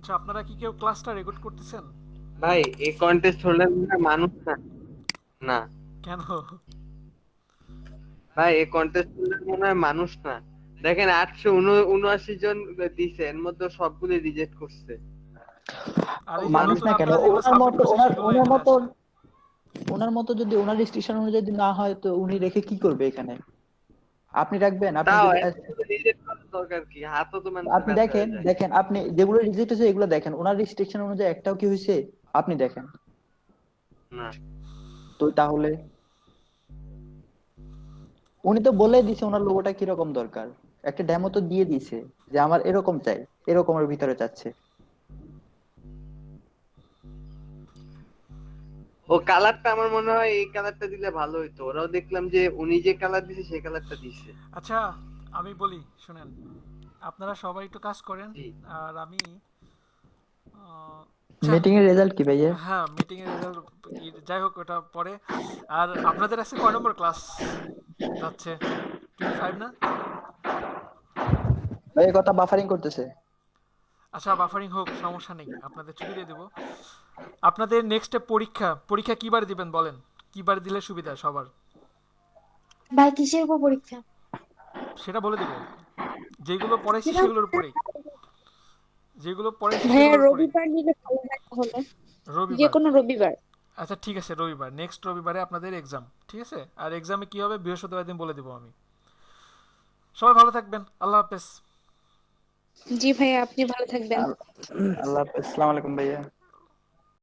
আচ্ছা আপনারা কি কেউ ক্লাসটা রেকর্ড করতেছেন? ভাই এই কন্টেস্ট হোল্ডার মানুষ না। না কেন? ভাই এই কন্টেস্ট হোল্ডার মনে হয় মানুষ না। দেখেন 879 জন দিছে, এর মধ্যে সবগুলো রিজেক্ট করছে। মানুষ না কেন, ওনার মতো যদি ওনার রেস্ট্রিকশন অনুযায়ী না হয় তো উনি রেখে কি করবে এখানে? আপনি রাখবেন? আপনি তাও যদি রিজেক্ট করার দরকার কি? হাতও তো মানুষ আপনি দেখেন আপনি যেগুলো রিজেক্ট হয়েছে এগুলো দেখেন, ওনার রেস্ট্রিকশন অনুযায়ী একটাও কি হয়েছে আপনি দেখেন। না তো তাহলে উনি তো বলে দিছে ওনার লোগোটা কিরকম দরকার, একটা ডেমো তো দিয়ে দিছে যে আমার এরকম চাই, এরকমের ভিতরে চাচ্ছে। ও কালারটা আমার মনে হয় এই কালারটা দিলে ভালো হইতো, ওরাও দেখলাম যে উনি যে কালার দিছে সেই কালারটা দিছে। আচ্ছা আমি বলি শুনেন, আপনারা সবাই একটু কাজ করেন, আর আমি মিটিং এর রেজাল্ট কি ভাইয়া? হ্যাঁ মিটিং এর রেজাল্ট যাই হোক ওটা পরে। আর আপনাদের আজকে কয় নম্বর ক্লাস যাচ্ছে? 25 না? ভাই কথা বাফারিং করতেছে। আচ্ছা বাফারিং হোক, সমস্যা নেই, আপনাদের ছুটি দিয়ে দেবো। আপনাদের নেক্সট পরীক্ষা কি বার দিবেন বলেন, কি বার দিলে সুবিধা সবার? ভাই কিসের উপর পরীক্ষা? সেটা বলে দেব, যেগুলো পড়াইছি সেগুলোর উপরেই, যেগুলো পড়াইছি ভাইয়া সেগুলোর উপরেই। রবিবার নিলে ভালো হয় তাহলে, যে রবিবার? কোনো রবিবার। আচ্ছা ঠিক আছে, রবিবার, নেক্সট রবিবারে আপনাদের এক্সাম, ঠিক আছে? আর এক্সামে কি হবে বৃহস্পতিবার দিন বলে দেবো আমি। সবাই ভালো থাকবেন, আল্লাহ হাফেজ। জি ভাইয়া আপনি ভালো থাকবেন। আল্লাহ হাফেজ, আসসালামু আলাইকুম ভাইয়া।